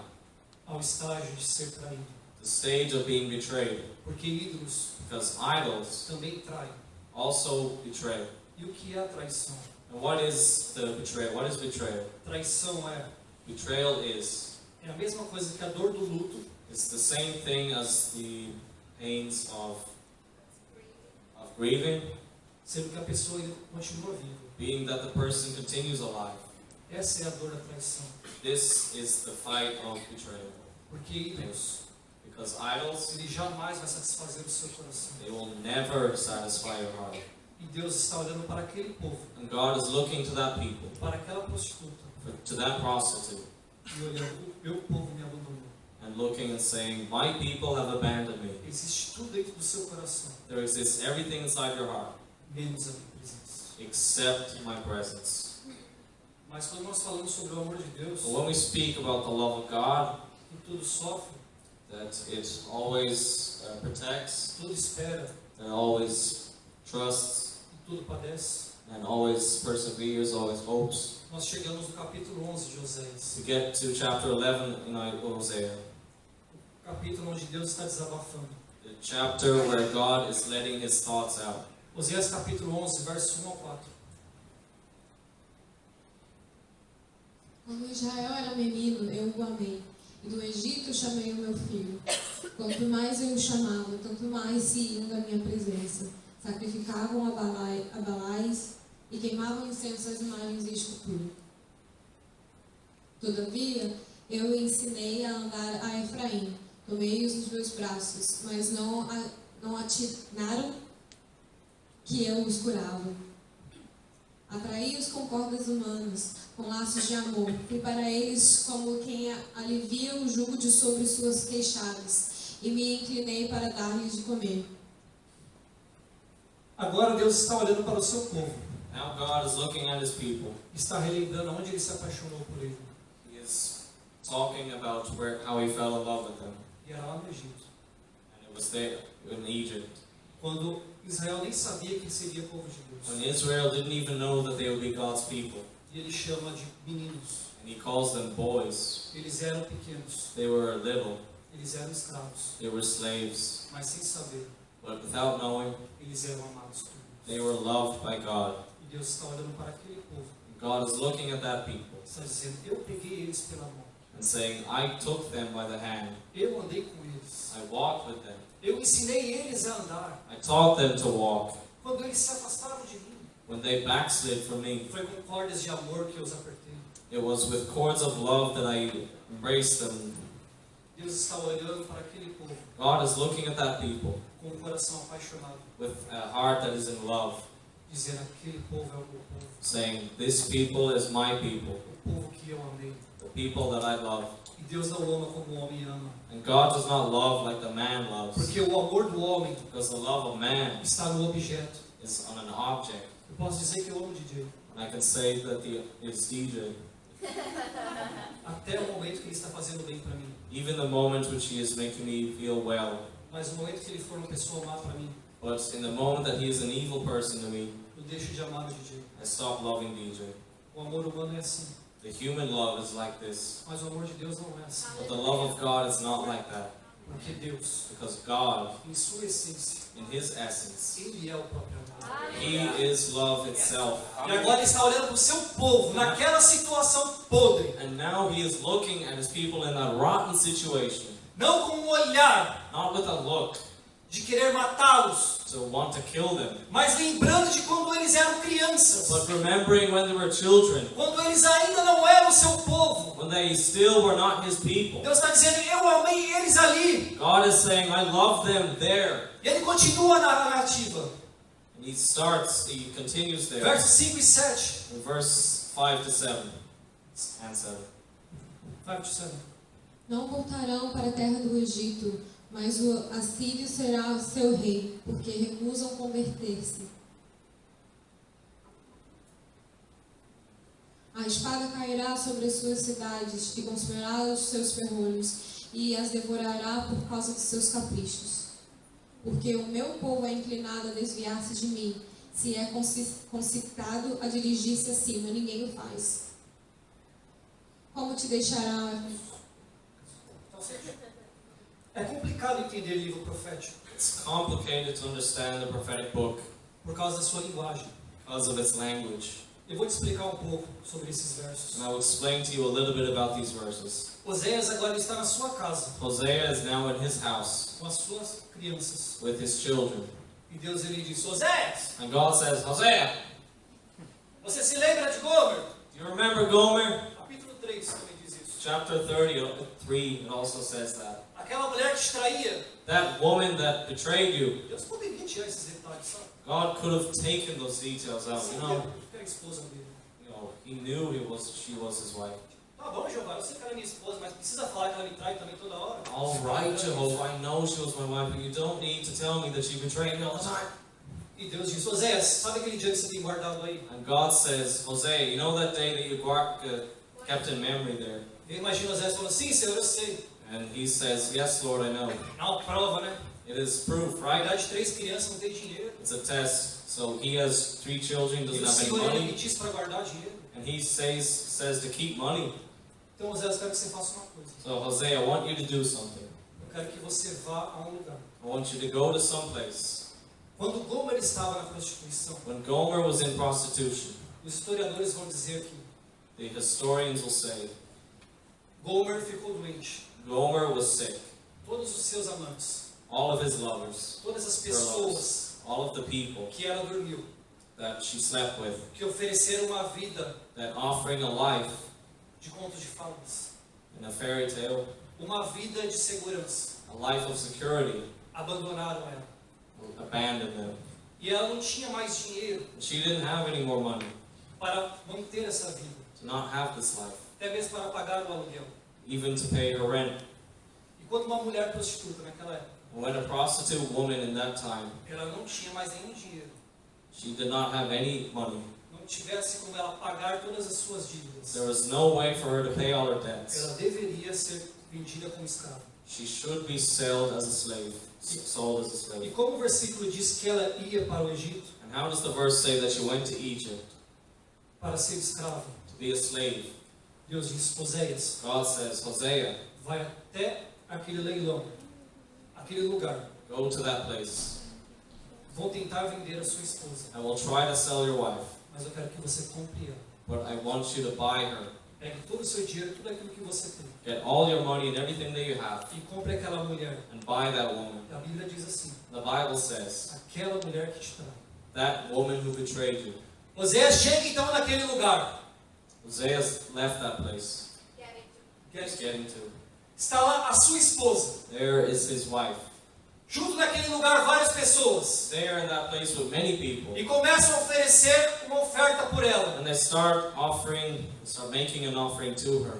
ao estágio de ser traído. the stage of being betrayed. Porque ídolos Because idols também traem. also betray. E o que é a traição? And what is the betrayal? What is betrayal? Traição Betrayal is a mesma coisa que a dor do luto, it's the same thing as the pains of grieving, sendo que a pessoa ainda continua viva. being that the person continues alive. Essa é a dor da traição. This is the fight of betrayal. Porque ídolos, Because idols, ele jamais vai satisfazer o seu coração. they will never satisfy your heart. E Deus está olhando para aquele povo, And God is looking to that people, para aquela prostituta, to that prostitute, e olhando, o meu povo me abandonou. and looking and saying, my people have abandoned me. Existe tudo dentro do seu coração, There exists everything inside your heart, menos a minha presença. except my presence. Mas quando nós falamos sobre o amor de Deus, But when we speak about the love of God, que tudo sofre, that it always protects, tudo espera, that always trusts, e tudo padece, and always perseveres, always hopes. nós chegamos no capítulo 11 de Oséias. To get to chapter 11 in Hosea, O capítulo onde Deus está desabafando. the chapter where God is letting His thoughts out. Oséias capítulo 11, verso 1 ao 4. Quando Israel era menino, eu o amei, e do Egito chamei o meu filho. Quanto mais eu o chamava, tanto mais se iam da minha presença. Sacrificavam a Balais e queimavam incenso às imagens de escultura. Todavia, eu o ensinei a andar a Efraim, tomei-os nos meus braços, mas não atinaram que eu os curava. Atraí-os com cordas humanas, com laços de amor. Fui para eles como quem alivia o jugo de sobre suas queixadas, e me inclinei para dar-lhes de comer. Agora Deus está olhando para o seu povo. Now God is looking at His people. Está relembrando onde ele se apaixonou por ele. He is talking about how He fell in love with them. E era lá no Egito. And it was there, in Egypt. Quando Israel nem sabia que seria povo de When Deus. Israel didn't even know that they would be God's people. E ele chama de meninos. And He calls them boys. Eles eram pequenos. They were little. Eles eram escravos. They were slaves. Mas sem saber, But without knowing, eles eram amados por Deus. they were loved by God. E Deus está olhando para aquele povo. And God is looking at that people Está dizendo, eu peguei eles pela mão. and saying, I took them by the hand. Eu andei com eles. I walked with them. Eu ensinei eles a andar. I taught them to walk. Quando eles se afastaram de mim, When they backslid from me, foi com cordas de amor que eu os apertei. it was with cords of love that I embraced them. Deus está olhando para aquele povo God is looking at that people com um coração apaixonado, with a heart that is in love, dizendo, aquele povo é o meu povo. saying, this people is my people, O povo que eu amei. the people that I love. E Deus não ama como o homem ama. And God does not love like the man loves, Porque o amor do homem because the love of man está no objeto. is on an object. Eu posso dizer que eu amo o DJ. And I can say that it's DJ, Até o momento que ele está fazendo bem para mim. even the moment which he is making me feel well. Mas no momento que ele for uma pessoa má para mim, But in the moment that he is an evil person to me, eu deixo de amar o DJ. I stop loving DJ. O amor humano é assim. The human love is like this. Mas o amor de Deus não é assim. But the love of God is not like that. Porque Deus, Because God, em sua essência, in His essence, Ele é o próprio amor. He is love itself. E agora Ele está olhando para o seu povo, naquela situação podre. And now He is looking at His people in that rotten situation, Não com um olhar not with a look de querer matá-los, to want to kill them, mas lembrando de quando eles eram crianças. but remembering when they were children, Quando eles ainda não eram o seu povo. when they still were not His people. Deus está dizendo, eu amei eles ali. God is saying, I love them there. E Ele continua na narrativa. And He continues there. Versos 5 e 7. In verse 5 to 7 and 7. 5 to 7. Não voltarão para a terra do Egito, mas o assírio será seu rei, porque recusam converter-se. A espada cairá sobre as suas cidades e consumirá os seus ferrolhos e as devorará por causa dos seus caprichos. Porque o meu povo é inclinado a desviar-se de mim, se é concitado a dirigir-se acima, ninguém o faz. Como te deixará... É complicado entender livro profético It's complicated to understand the prophetic book por causa da sua linguagem. because of its language. Eu vou te explicar um pouco sobre esses versos. And I will explain to you a little bit about these verses. Oséias agora está na sua casa, Hosea is now in his house com as suas crianças. with his children. E Deus ele diz, Oséias, And God says, Hosea, você se lembra de Gomer? do you remember Gomer? Capítulo 3 também diz isso. Chapter 33, it also says that. Aquela mulher que te traía. That woman that betrayed you, Deus poderia tirar esses detalhes, sabe? God could have taken those details out. Sim, porque é a esposa dele. He knew she was his wife. Tá bom, Jeová, eu sei que ela é minha esposa, mas precisa falar que ela me trai também toda hora. All right, Jehovah, I know she was my wife, but you don't need to tell me that she betrayed me all the time. E Deus diz, Oséias, sabe aquele dia que você tem guardado aí? And God says, Hosea, you know that day that you kept in memory there? Eu imagino Oséias falando, sim, Senhor, eu sei. And he says, yes, Lord, I know. É uma prova, né? It is proof, Na right? verdade, 3 crianças não têm dinheiro. It's a test. So he has 3 children, E doesn't o have any Senhor ele me money, diz para guardar dinheiro. and he says to keep money. Então, Oséias, eu quero que você faça uma coisa. So Hosea, I want you to do something. Eu quero que você vá a um lugar. I want you to go to some place. Quando Gomer estava na prostituição, When Gomer was in prostitution, os historiadores vão dizer que the historians will say, Gomer ficou doente. Gomer was sick. Todos os seus amantes, All of his lovers, todas as her lovers, pessoas all of the people que ela dormiu, that she slept with, que ofereceram uma vida that offering a life de contos de fadas, in a fairy tale, uma vida de segurança, a life of security, abandonaram ela. abandoned them. E ela não tinha mais dinheiro She didn't have any more money para manter essa vida, to not have this life, até mesmo para pagar o aluguel. even to pay her rent. E quando uma mulher prostituta naquela época, When a prostitute woman in that time, ela não tinha mais nenhum dinheiro, she did not have any money. não tivesse como ela pagar todas as suas dívidas, There was no way for her to pay all her debts. ela deveria ser vendida como escrava. She should be sold as a slave. Sold as a E slave. como o versículo diz que ela ia para o Egito And how does the verse say that she went to Egypt para ser escrava, to be a slave? Deus diz, Oséias, God says, Hosea, vai até aquele leilão, aquele lugar. go to that place. Vão tentar vender a sua esposa, I will try to sell your wife, mas eu quero que você compre ela. but I want you to buy her. Pegue todo o seu dinheiro, tudo aquilo que você tem, Get all your money and everything that you have e compre aquela mulher. and buy that woman. A Bíblia diz assim, The Bible says, aquela mulher que te trai. that woman who betrayed you. Oséias chega então naquele lugar. Hosea left that place. He's getting to. Está lá a sua esposa. There is his wife. Junto naquele lugar várias pessoas. There in that place with many people. E começam a oferecer uma oferta por ela. And they start making an offering to her.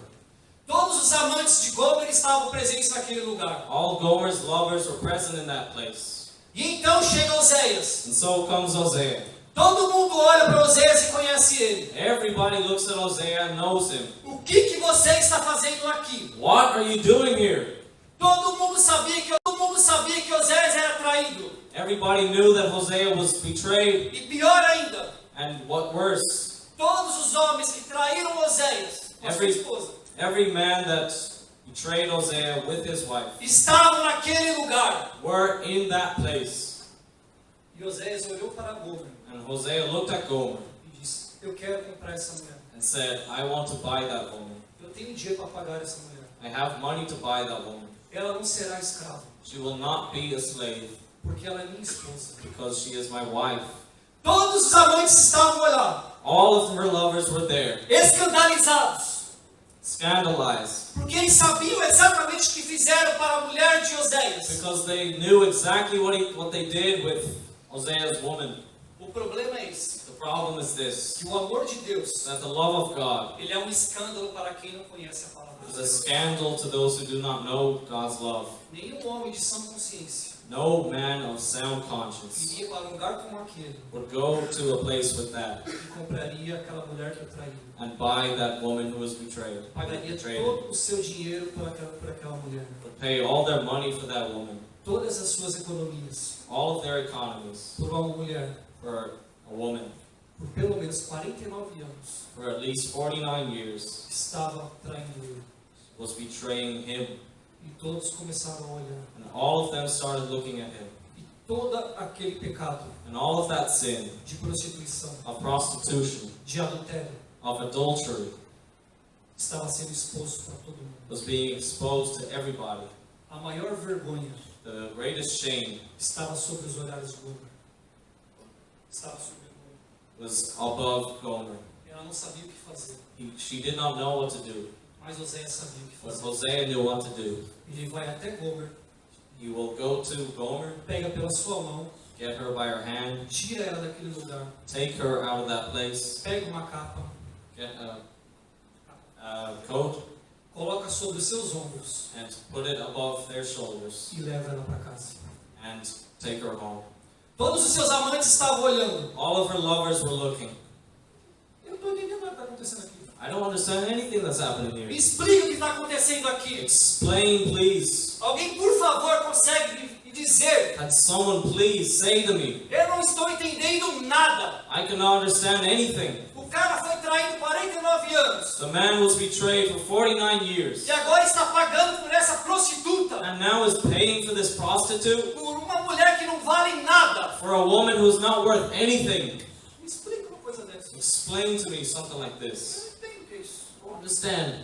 Todos os amantes de Gomer estavam presentes naquele lugar. All Gomer's lovers were present in that place. E então chega Oséias. And so comes Hosea. Todo mundo olha para Oséias e conhece ele. Everybody looks at Hosea and knows him. O que você está fazendo aqui? What are you doing here? Todo mundo sabia que Oséias era traído. Everybody knew that Hosea was betrayed. E pior ainda, And what worse? todos os os homens que traíram Oséias, a sua esposa, every man that betrayed Hosea with his wife estavam naquele lugar. were in that place. E Oséias olhou para Gomer And Hosea looked at Gomer e disse: eu quero comprar essa mulher. and said, I want to buy that woman. Eu tenho dinheiro para pagar essa mulher. I have money to buy that woman. Ela não será escrava, She will not be a slave porque ela é minha esposa. because she is my wife. Todos os amantes estavam olhando, All of her lovers were there, escandalizados, scandalized, porque eles sabiam exatamente o que fizeram para a mulher de Oséias. because they knew exactly what they did with Hosea's woman. O problema é esse, The problem is this, que o amor de Deus, that the love of God ele é escândalo para quem não conhece a palavra de is a Deus. scandal to those who do not know God's love. Nenhum homem de sã consciência No man of sound conscience iria para um lugar como aquele would go to a place with that e compraria aquela mulher que o traiu. and buy that woman who was betrayed. Pagaria Betrayed. todo o seu dinheiro por aquela mulher. Would pay all their money for that woman, Todas as suas economias all of their economies por uma mulher for a woman por pelo menos 49 anos for at least 49 years estava traindo ele. was betraying him. E todos começaram a olhar. And all of them started looking at him. E todo aquele pecado And all of that sin de prostituição, of prostitution, de adultério, of adultery estava sendo exposto para todo mundo. was being exposed to everybody. A maior vergonha The greatest shame estava sobre os olhares de Gomer. Estava sobre Gomer. was above Gomer. Ela não sabia o que fazer, She did not know what to do, mas Oséias sabia o que but fazer. Hosea knew what to do. Ele vai até Gomer, He will go to Gomer, pega pela sua mão, get her by her hand, tira ela daquele lugar, take her out of that place, pega uma capa, get a coat, coloca sobre os seus ombros and put it above their shoulders, e leva ela para casa. and take her home. Todos os seus amantes estavam olhando. All of her lovers were looking. Eu não estou entendendo o que está acontecendo aqui. I don't understand anything that's happening Me here. explica o que está acontecendo aqui. Explain, please. Alguém, por favor, consegue me dizer? Can someone please say to me? Eu não estou entendendo nada. I cannot understand anything. O cara foi traído 49 anos. The man was betrayed for 49 years, E agora está pagando por essa prostituta. and now is paying for this prostitute, Por uma mulher que não vale nada. for a woman who is not worth anything. Me explica uma coisa dessa. Explain to me something like Eu this. não entendo o que é isso. I don't understand.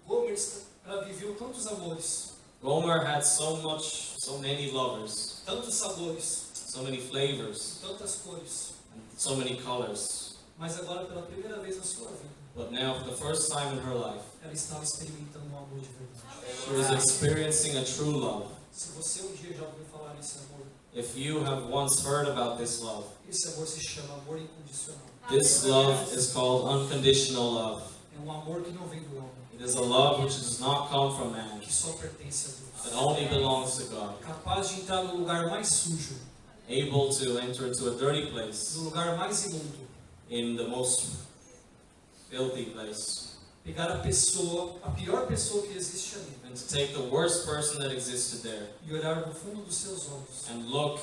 Gomer, ela viveu tantos amores, Gomer had so many lovers, tantos sabores, so many flavors, tantas cores. and so many colors. Mas agora, pela primeira vez na sua vida, But now, for the first time in her life, ela estava experimentando um amor de verdade. she was experiencing a true love. Se você um dia já ouviu falar nesse amor, If you have once heard about this love, esse amor se chama amor incondicional. this love is called unconditional love. É um amor que não vem do homem, It is a love which does not come from man, que só pertence a but Deus. only belongs to God. Capaz de entrar no lugar mais sujo, Able to enter into a dirty place, no lugar mais imundo, in the most filthy place, pegar a pessoa, a pior pessoa que existe ali, and to take the worst person that existed there e olhar no fundo dos seus olhos and look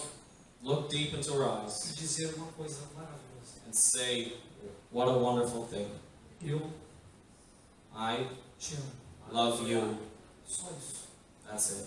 deep into her e eyes dizer uma coisa maravilhosa: and say, what a wonderful thing. eu I te amo. love you. Só isso. That's it.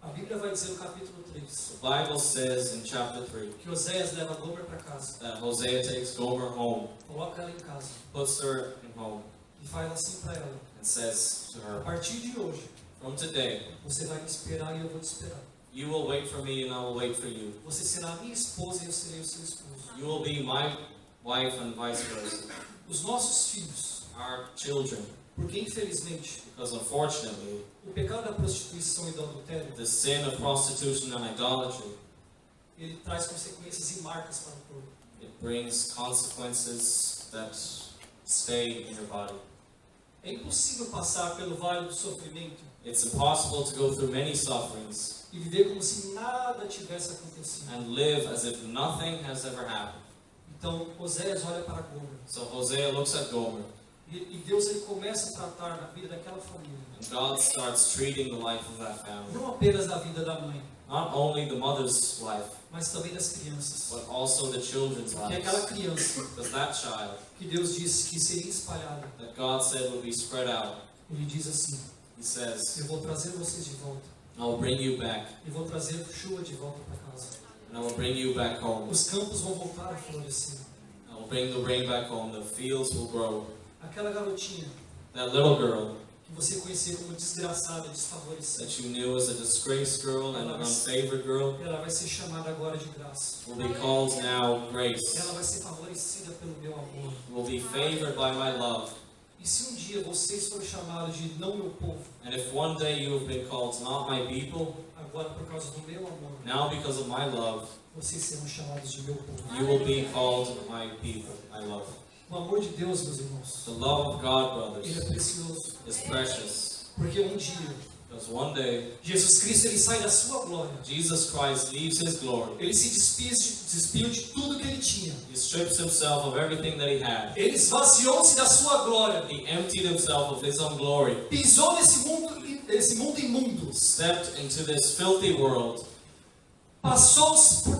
A Bíblia vai dizer no capítulo 3 The Bible says in chapter 3 que Oséias leva Gomer para casa, that Hosea takes Gomer home, coloca ela em casa puts her in home, e fala assim para ela: and says to a her, partir de hoje, from today, você vai me esperar e eu vou te esperar. you will wait for me and I will wait for you. Você será minha esposa e eu serei o seu esposo. You will be my wife and vice versa. Os nossos filhos, Our children, porque infelizmente because unfortunately, o pecado da prostituição e do adultério, the sin of prostitution and idolatry, ele traz consequências e marcas para o corpo. it brings consequences that stay in your body. É impossível passar pelo vale do sofrimento It's impossible to go through many sufferings e viver como se nada tivesse acontecido. and live as if nothing has ever happened. Então, Oséias olha para Gomer So Hosea looks at Gomer e E Deus ele começa a tratar na vida daquela família. And God starts treating the life of that family. Não apenas da vida da mãe, Not only the mother's life, mas também das crianças. but also the children's Porque lives. aquela criança Because that child que Deus disse que seria espalhada, that God said would be spread out, ele diz assim: He says, eu vou trazer vocês de volta. I will bring you back, E vou trazer chuva de volta para casa. and I will bring you back home. Os campos vão voltar a florescer. I will bring the rain back home. The fields will grow. Aquela garotinha That little girl que você conhecia como desgraçada, desfavorecida, that you knew as a disgraced girl and an unfavored girl ela vai ser chamada agora de graça. will be called now grace. Ela vai ser favorecida pelo meu amor. Will be favored by my love. E se um dia vocês forem chamados de não meu povo, And if one day you have been called not my people, agora por causa do meu amor, now because of my love, vocês serão chamados de meu povo. you will be called my people, my love. O amor de Deus, meus irmãos, The love of God, ele é brothers, precioso. is precious. Porque um dia, Because one day, Jesus Cristo ele sai da sua glória. Jesus Christ leaves His glory. Ele se despiu de tudo que ele tinha. He strips Himself of everything that He had. Ele esvaziou-se da sua glória. He emptied Himself of His own glory. Pisou nesse mundo imundo. Stepped into this filthy world. Passou por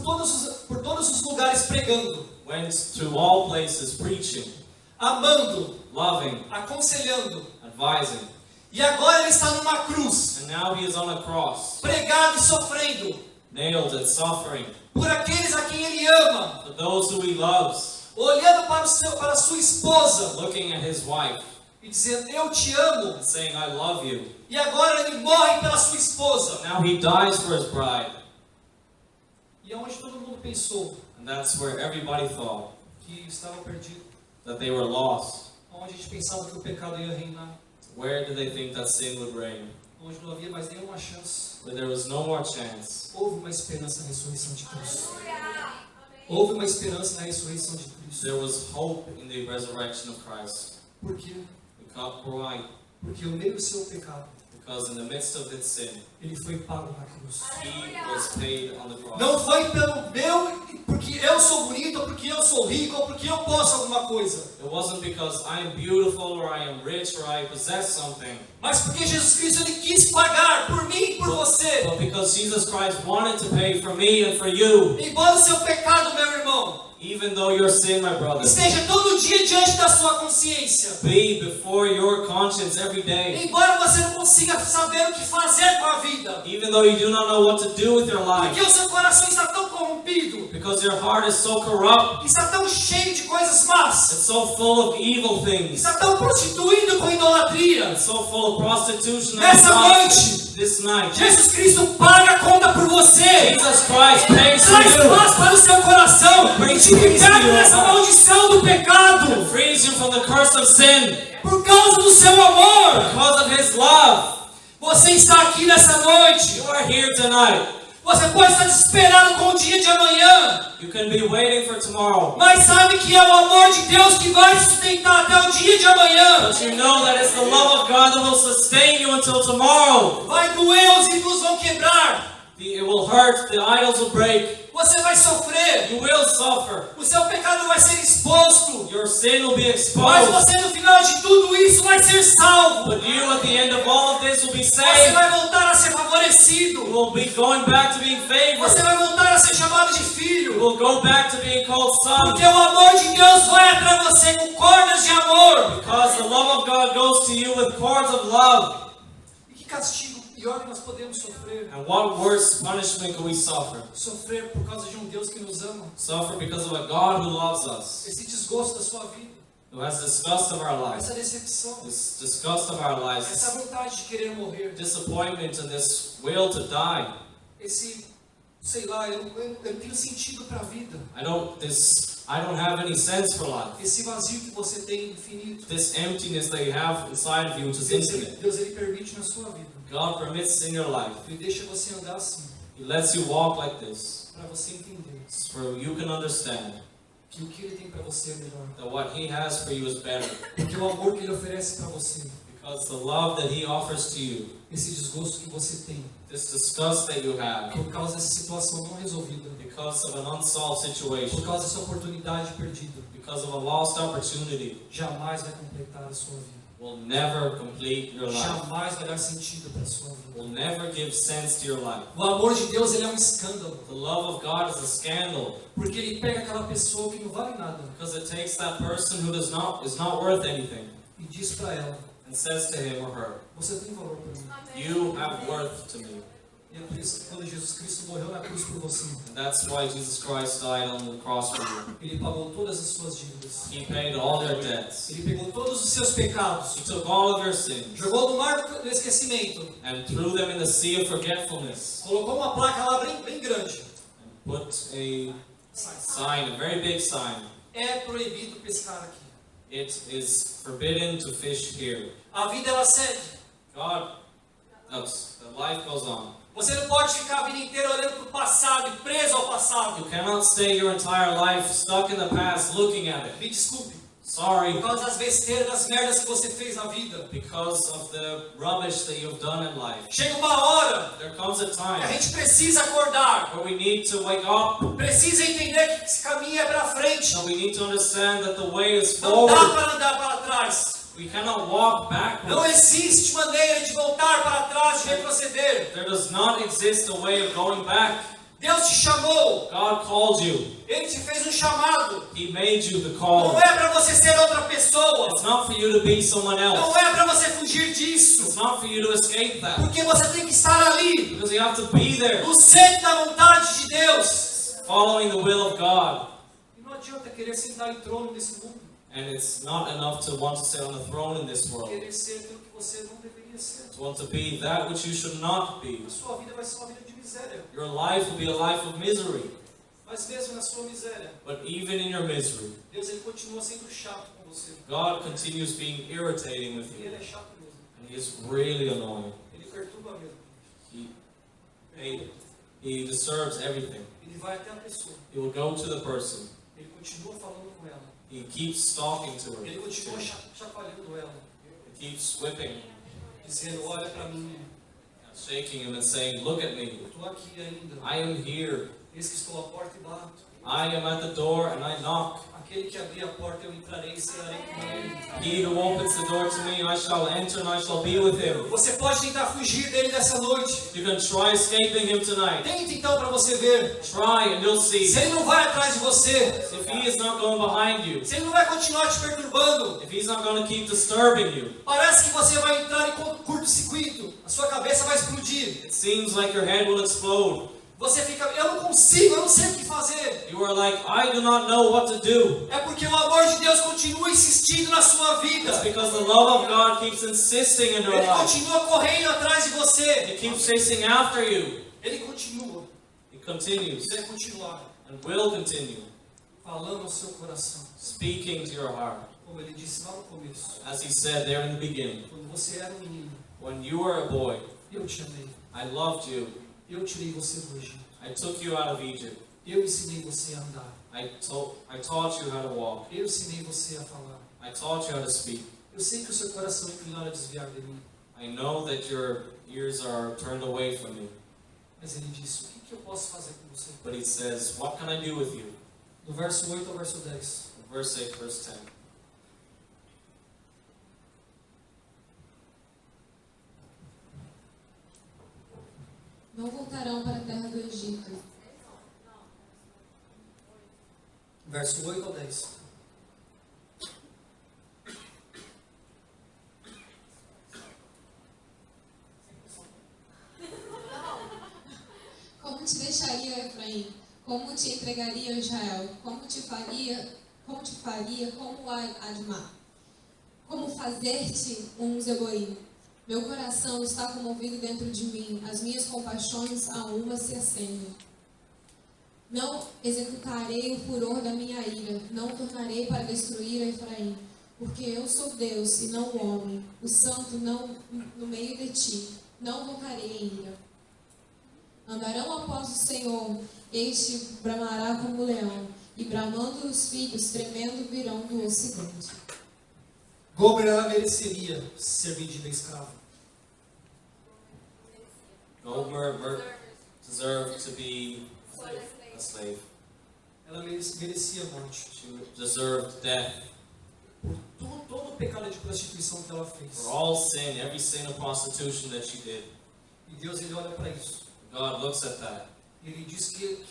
todos os lugares pregando, Went to all places preaching, amando, loving, aconselhando. advising. E agora ele está numa cruz, And now He is on a cross, pregado e sofrendo nailed and suffering. por aqueles a quem ele ama, For those who He loves, olhando para sua esposa looking at His wife e dizendo: eu te amo. and saying, I love you. E agora ele morre pela sua esposa. Now He dies for His bride. E aonde todo mundo pensou And that's where everybody thought que estava perdido, that they were lost. onde a gente pensava que o pecado ia reinar, Where did they think that sin would reign? onde não havia mais nenhuma chance, Where there was no more chance. houve uma esperança na ressurreição de Cristo. Houve uma esperança na ressurreição de Cristo. There was hope in the resurrection of Christ. Por quê? Why? Porque no meio do seu pecado, Because in the midst of its sin, ele foi pago na cruz. He was paid on the cross. Não foi pelo meu, porque eu sou bonito, ou porque eu sou rico, ou porque eu posso alguma coisa. It wasn't because I am beautiful or I am rich or I possess something. Mas porque Jesus Cristo ele quis pagar por mim e por você. But because Jesus Christ wanted to pay for me and for you. Embora o seu pecado, meu irmão, Even though your sin, my brother, esteja todo dia diante da sua consciência. be before your conscience every day. Embora você não consiga saber o que fazer com a vida. Even though you do not know what to do with your life. Porque o seu coração está tão corrompido. Because your heart is so corrupt. Está tão cheio de coisas más. It's so full of evil things. Está tão prostituído com idolatria. It's so full of prostitution and Nessa idolatry. noite, This night, Jesus Cristo paga a conta por você. Jesus Christ pays for Traz you. paz para o seu coração. E te liberta dessa maldição do pecado. To freeze you from the curse of sin. Por causa do seu amor. Because of His love. Você está aqui nessa noite. You are here tonight. Você pode estar desesperado com o dia de amanhã. You can be waiting for tomorrow. Mas sabe que é o amor de Deus que vai te sustentar até o dia de amanhã. But you know that it's the love of God that will sustain you until tomorrow. Vai doer, os ídolos vão quebrar. It will hurt, the idols will break. Você vai sofrer. You will suffer. O seu pecado vai ser exposto. Your sin will be Mas exposed. você no final de tudo isso vai ser salvo. But you at the end of all of this will be Você saved. vai voltar a ser favorecido. You will be going back to being favored. Você vai voltar a ser chamado de You filho. will go back to being called son. Porque o amor de Deus vai atrás de você com cordas de amor. Because the love of God goes to you with cords of love. E que castigo pior que nós podemos sofrer? And what worse punishment can we suffer? Sofrer por causa de um Deus que nos ama. Suffer because of a God who loves us, Esse desgosto da sua vida. who has disgust of our lives, Essa decepção. this disgust of our lives, Essa vontade de querer morrer. disappointment and this will to die. Esse, sei lá, eu não tenho sentido para a vida. I don't have any sense for life. Esse vazio que você tem infinito. This emptiness that you have inside of you, which is infinite. Deus ele permite na sua vida. God permits in your life. Ele deixa você andar assim. He lets you walk like this, Para você entender so you can understand que o que ele tem para você é melhor. that what He has for you is better. Porque o amor que ele oferece para você Because the love that He offers to you, esse desgosto que você tem, this disgust that you have, por causa dessa situação não resolvida, because of an unsolved situation, por causa dessa oportunidade perdida, because of a lost opportunity, jamais vai completar a sua vida. will never complete your life, Jamais vai dar sentido para a sua vida. will never give sense to your life. O amor de Deus, ele é um escândalo, The love of God is a scandal, porque ele pega aquela pessoa que não vale nada because it takes that person who is not worth anything e diz para ela: and says to him or her, você tem valor para mim. you have worth to me. E é por isso que quando Jesus Cristo morreu na cruz por você, And that's why Jesus Christ died on the cross for you. ele pagou todas as suas dívidas. He paid all your debts. Ele pegou todos os seus pecados, He took all of your sins jogou no mar do esquecimento, and threw them in the sea of forgetfulness, colocou uma placa lá bem grande. and put a sign, a very big sign. É proibido pescar aqui. It is forbidden to fish here. A vida ela segue. God, the life goes on. Você não pode ficar a vida inteira olhando para o passado e preso ao passado. You cannot stay your entire life stuck in the past looking at it. Me desculpe. Sorry, Por causa das besteiras, das merdas que você fez na vida. because of the rubbish that you've done in life. Chega uma hora There comes a que a time gente precisa acordar. where we need to wake up, Precisa entender que esse caminho é para frente. and we need to understand that the way is Não dá forward. para andar para trás. We cannot walk Não backwards. existe maneira de voltar para trás, de retroceder. There does not exist a way of going back. Deus te chamou. God called you. Ele te fez um chamado. He made you the Não call. é para você ser outra pessoa. It's not for you to be someone Não else. é para você fugir disso. It's not for you to escape that. Porque você tem que estar ali, Because you have to be there, no centro da vontade de Deus. following the will of God. E não adianta querer sentar em trono nesse mundo. And it's not enough to want to sit on the throne in this world. Querer ser aquilo que você não deveria ser. To want to be that which you should not be. A sua vida vai ser uma vida de miséria. Your life will be a life of misery. Mas mesmo na sua miséria, But even in your misery, Deus ele continua sendo chato com você. God continues being irritating with E you. ele é chato mesmo. And He is really annoying. Ele perturba mesmo. He disturbs everything. Ele vai até a pessoa. He will go to the person. Ele continua falando com ela. He keeps talking to her. Ele continua chacoalhando ela. He keeps whipping, Dizendo, olha para mim. shaking him and saying, look at me. Eu estou aqui ainda. I am here. Eis que estou à porta e bato. I am at the door and I knock. Aquele que abrir a porta eu entrarei e cearei com ele. He who opens the door to me, I shall enter and I shall be with him. Você pode tentar fugir dele nessa noite. You can try escaping him tonight. Tente então para você ver. Try and you'll see. Se ele não vai atrás de você, If he is not going behind you, se ele não vai continuar te perturbando, if he's not going to keep disturbing you, parece que você vai entrar em curto-circuito. A sua cabeça vai explodir. it seems like your head will explode. Você fica, eu não consigo, eu não sei o que fazer. You are like, I do not know what to do. É porque o amor de Deus continua insistindo na sua vida. It's because the love of God keeps insisting in your Ele life. continua correndo atrás de você. He keeps chasing after you. Ele continua. He continues Ele vai continuar and will continue falando ao seu coração. speaking to your heart. Como ele disse lá no começo. As he said there in the beginning, Quando você era um menino, when you were a boy, eu te amei. I loved you. Eu tirei você do Egito. I took you out of Egypt. Eu ensinei você a andar. I taught you how to walk. Eu ensinei você a falar. I taught you how to speak. Eu sei que o seu coração é inclinado a desviar de mim. I know that your ears are turned away from me. Mas ele disse, o que eu posso fazer com você? But he says, what can I do with you? Do verso 8 ao verso 10. Verse 8, verse 10. Não voltarão para a terra do Egito. Verso 8 ao 10. Como te deixaria, Efraim? Como te entregaria, Israel? Como te faria como Admá? Como fazer-te um Zeboim? Meu coração está comovido dentro de mim, as minhas compaixões a uma se acendem. Não executarei o furor da minha ira, não tornarei para destruir a Efraim, porque eu sou Deus e não o homem, o santo não no meio de ti, não voltarei em ira. Andarão após o Senhor, este bramará como leão, e bramando os filhos, tremendo virão do ocidente. Gomer, ela mereceria ser vendida escrava. Gomer deserved to be a slave. Ela merecia morte. She deserved death. Por todo o pecado de prostituição que ela fez. For all sin, every sin of prostitution that she did. E Deus, ele olha para isso. God looks at that. Ele diz que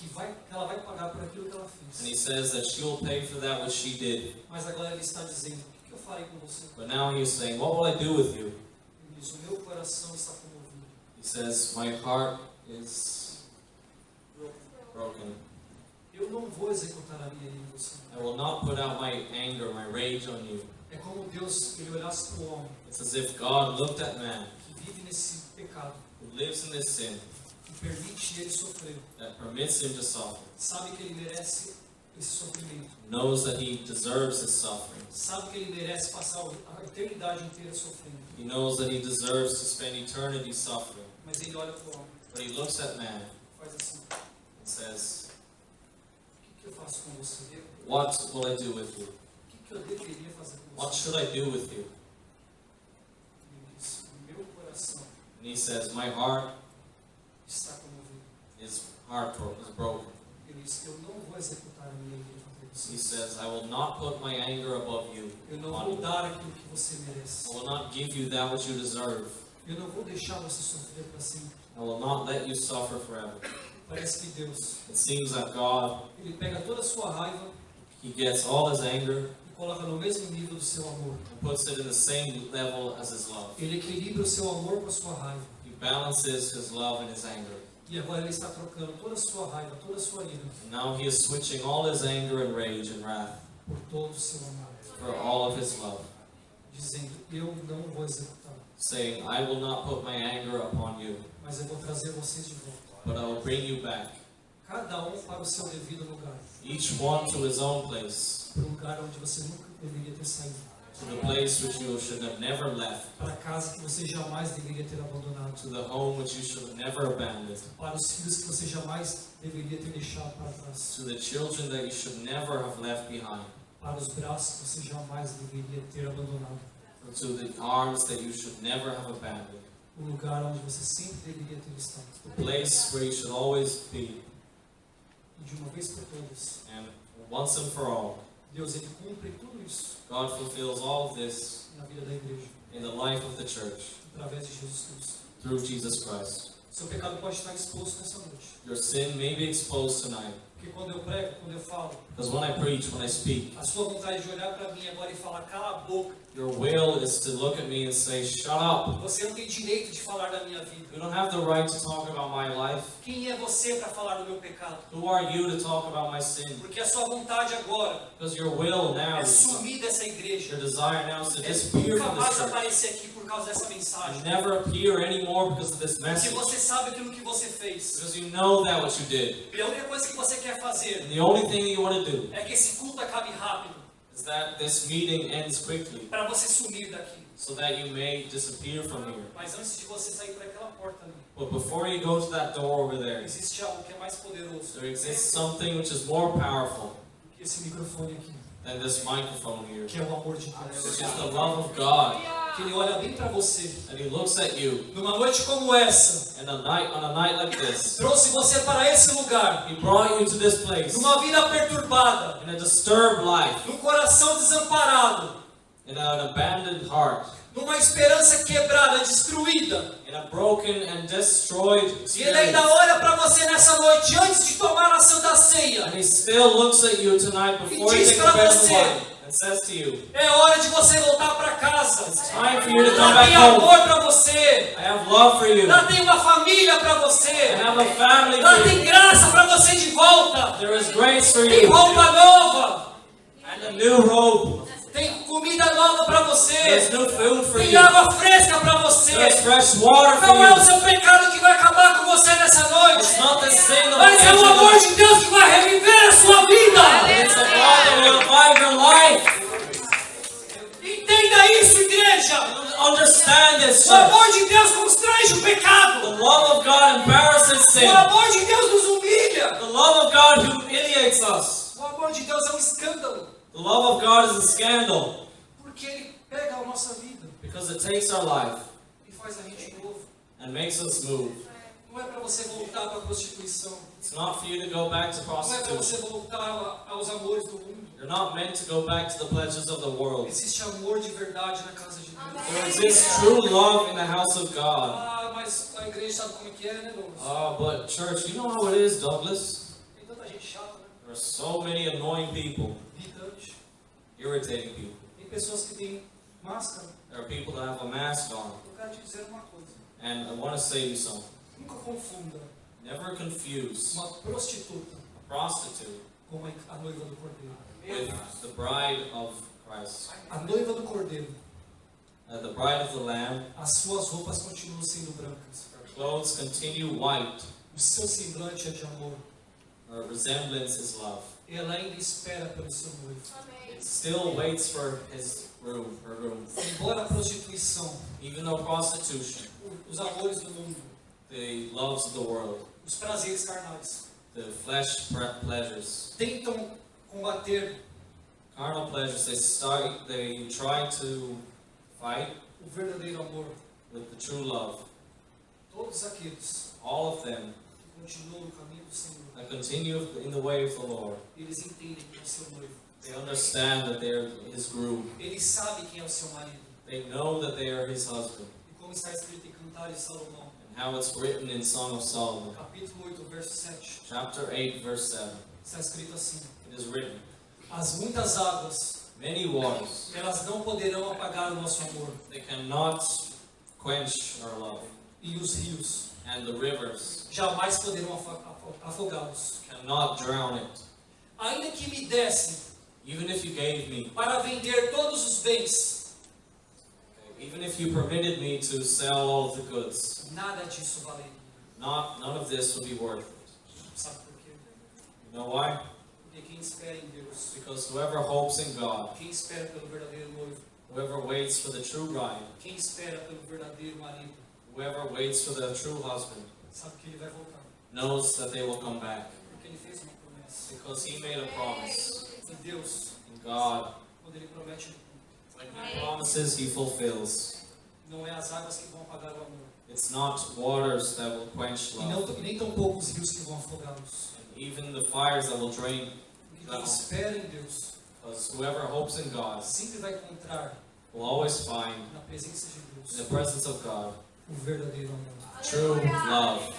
ela vai pagar por aquilo que ela fez. And he says that she will pay for that which she did. Mas agora ele está dizendo, o que eu farei com você? But now he is saying, what will I do with you? Ele diz, o meu coração está comovido. He says, my heart is broken. Eu não vou executar a minha ira em você. I will not put out my anger, my rage on you. É como Deus, ele olhasse para o homem It's as if God looked at man que vive nesse pecado, who lives in this sin, que permite ele sofrer. that permits him to suffer, Sabe que ele merece esse sofrimento. knows that he deserves his suffering. Sabe que ele merece passar a eternidade inteira sofrendo. He knows that he deserves to spend eternity suffering. Mas ele olha para o homem But he looks at man e faz assim, and says, o que eu faço com você? what will I do with you? O que eu deveria fazer com What você? should I do with you? Ele diz, o meu coração And he says, my heart está comovido. is broken. Ele diz, eu não vou executar a minha ira contra He você. says, I will not put my anger above you. Eu não on vou you. dar aquilo que você merece. I will not give you that which you deserve. Eu não vou deixar você sofrer para sempre. I will not let you suffer forever. Parece que Deus, It seems that God, ele pega toda a sua raiva he gets all his anger e coloca no mesmo nível do seu amor. and puts it in the same level as his love. Ele equilibra o seu amor com a sua raiva. He balances his love and his anger. E agora ele está trocando toda a sua raiva, toda a sua ira, And now he is switching all his anger and rage and wrath por todo o seu amor. for all of his love, Dizendo, eu não vou executar, saying, I will not put my anger upon you, mas eu vou trazer vocês de volta. but I will bring you back, Cada um para o seu devido lugar. each one to his own place, Para o lugar onde você nunca deveria ter saído. to the place which you should have never left, Para a casa que você jamais deveria ter abandonado. to the home which you should have never abandoned, Para os filhos que você jamais deveria ter deixado para trás. to the children that you should never have left behind, Para os braços que você jamais deveria ter abandonado. to the arms that you should never have abandoned, O lugar onde você sempre deveria ter estado. the place where you should always be. E de uma vez por todas, And once and for all, Deus ele cumpre tudo isso God fulfills all of this na vida da igreja, in the life of the church através de Jesus Cristo. through Jesus Christ. Seu pecado pode estar exposto nessa noite. Your sin may be exposed tonight, Porque quando eu prego, quando eu falo, because when I preach, when I speak, a sua vontade de olhar para mim agora e falar, cala a boca. your will is to look at me and say, shut up. Você não tem direito de falar da minha vida. You don't have the right to talk about my life. Quem é você para falar do meu pecado? Who are you to talk about my sin? Porque a sua vontade agora Because your will now é is, sumir dessa igreja. your desire now is to É disappear nunca from mais this church. aparecer aqui por causa dessa And mensagem. never appear anymore because of this Porque message. você sabe aquilo que você fez. Because you know that what you did. E a única coisa que você quer fazer And the only thing that you want to do é que esse culto acabe rápido. is that this meeting ends quickly Para você sumir daqui. so that you may disappear from here. Mas antes de você sair por aquela porta ali, But before you go to that door over there, existe algo que é mais poderoso there exists something which is more powerful do que esse microfone aqui, than this microphone here, que é o amor de Deus. which is the love of God. Que ele olha bem para você. And He looks at you, Numa noite como essa, and on a night like this, trouxe você para esse lugar. He brought you to this place Numa vida perturbada, in a disturbed life, num coração desamparado, in an abandoned heart, numa esperança quebrada, destruída. in a broken and destroyed E ele ainda experience. olha para você nessa noite antes de tomar a Santa Ceia. And He still looks at you tonight before you diz take the pra bread and você, wine and says to you, É hora de você voltar para casa. it's time for you to come Lá tem back home. amor para você. I have love for you. Lá tem uma família para I você. have a family Lá for tem you. graça para você de volta. There is grace for Tem you roupa nova. and a new hope. Tem comida nova para você. There's new food for Tem you. água fresca para você. There's fresh water for Não é o you. seu pecado que vai acabar com você nessa noite. It's not the sin of Mas é o amor de Deus que vai reviver a sua vida. It's the God that will revive your life. Entenda isso, igreja. Understand this, O church. amor de Deus constrange o pecado. The love of God embarrasses O sin. amor de Deus nos humilha. The love of God humiliates us. O amor de Deus é um escândalo. The love of God is a scandal. Porque Ele pega a nossa vida Because it takes our life e faz a gente novo. and makes us move. Não é para você voltar para a prostituição. It's not for you to go back to Não é para você prostitution. voltar aos amores do mundo. You're not meant to go back to the pleasures of the world. Existe amor de verdade na casa de Deus. There exists true love in the house of God. Ah, mas a igreja sabe como é que é, né, Douglas? Oh, but church, you know how it is, Douglas? Tem tanta gente chata, né? There are so many annoying people, Irritante. irritating people. Tem pessoas que têm máscara. There are people that have a mask on. Eu quero te dizer uma coisa. And I want to say you something. Nunca confunda Never confuse uma prostituta a prostitute com a noiva do Cordeiro. with the bride of Christ. A noiva do Cordeiro, The bride of the Lamb, as suas roupas continuam sendo brancas. her clothes continue white. O seu semblante é de amor. Her resemblance is love. Ela ainda espera pelo seu noivo. It still waits for his groom, her groom. Embora a prostituição, Even though prostitution, os amores do mundo, the loves of the world, os prazeres carnais, the flesh pleasures, tentam combater carnal pleasures, they try to fight o verdadeiro amor. with the true love. Todos aqueles All of them que continuam no caminho do Senhor, that continue in the way of the Lord, eles entendem que é o seu noivo. they understand that they are his groom. Eles sabem quem é o seu marido. They know that they are his husband. E como está escrito em Cantares de Salomão, And how it's written in Song of Solomon, capítulo 8, verso 7, chapter 8, verse 7. está escrito assim: It is written, as muitas águas, many waters, elas não poderão apagar o nosso amor, they cannot quench our love. e os rios And the rivers jamais poderão afogá-los. cannot drown it. Ainda que me dessem Even if you gave me, para vender todos os bens, even if you permitted me to sell all of the goods, nada disso valeria. none of this would be worth it. Sabe por quê? You know why? Porque quem espera em Deus, Because whoever hopes in God, quem espera pelo verdadeiro noivo, whoever waits for the true bride, quem espera pelo verdadeiro marido, whoever waits for the true husband, sabe que ele vai voltar. knows that they will come back. Porque ele fez uma promessa. Because he made a promise. E Deus, And God, quando ele promete, ele cumpre. when he promises, he fulfills. Não é as águas que vão apagar o amor. It's not waters that will quench E não, love, nem tão poucos rios que vão afogá-los. and even the fires that will drain. Porque quem espera em Deus Because whoever hopes in God sempre vai encontrar will always find, na presença de in Deus the presence of God, o verdadeiro amor. true love.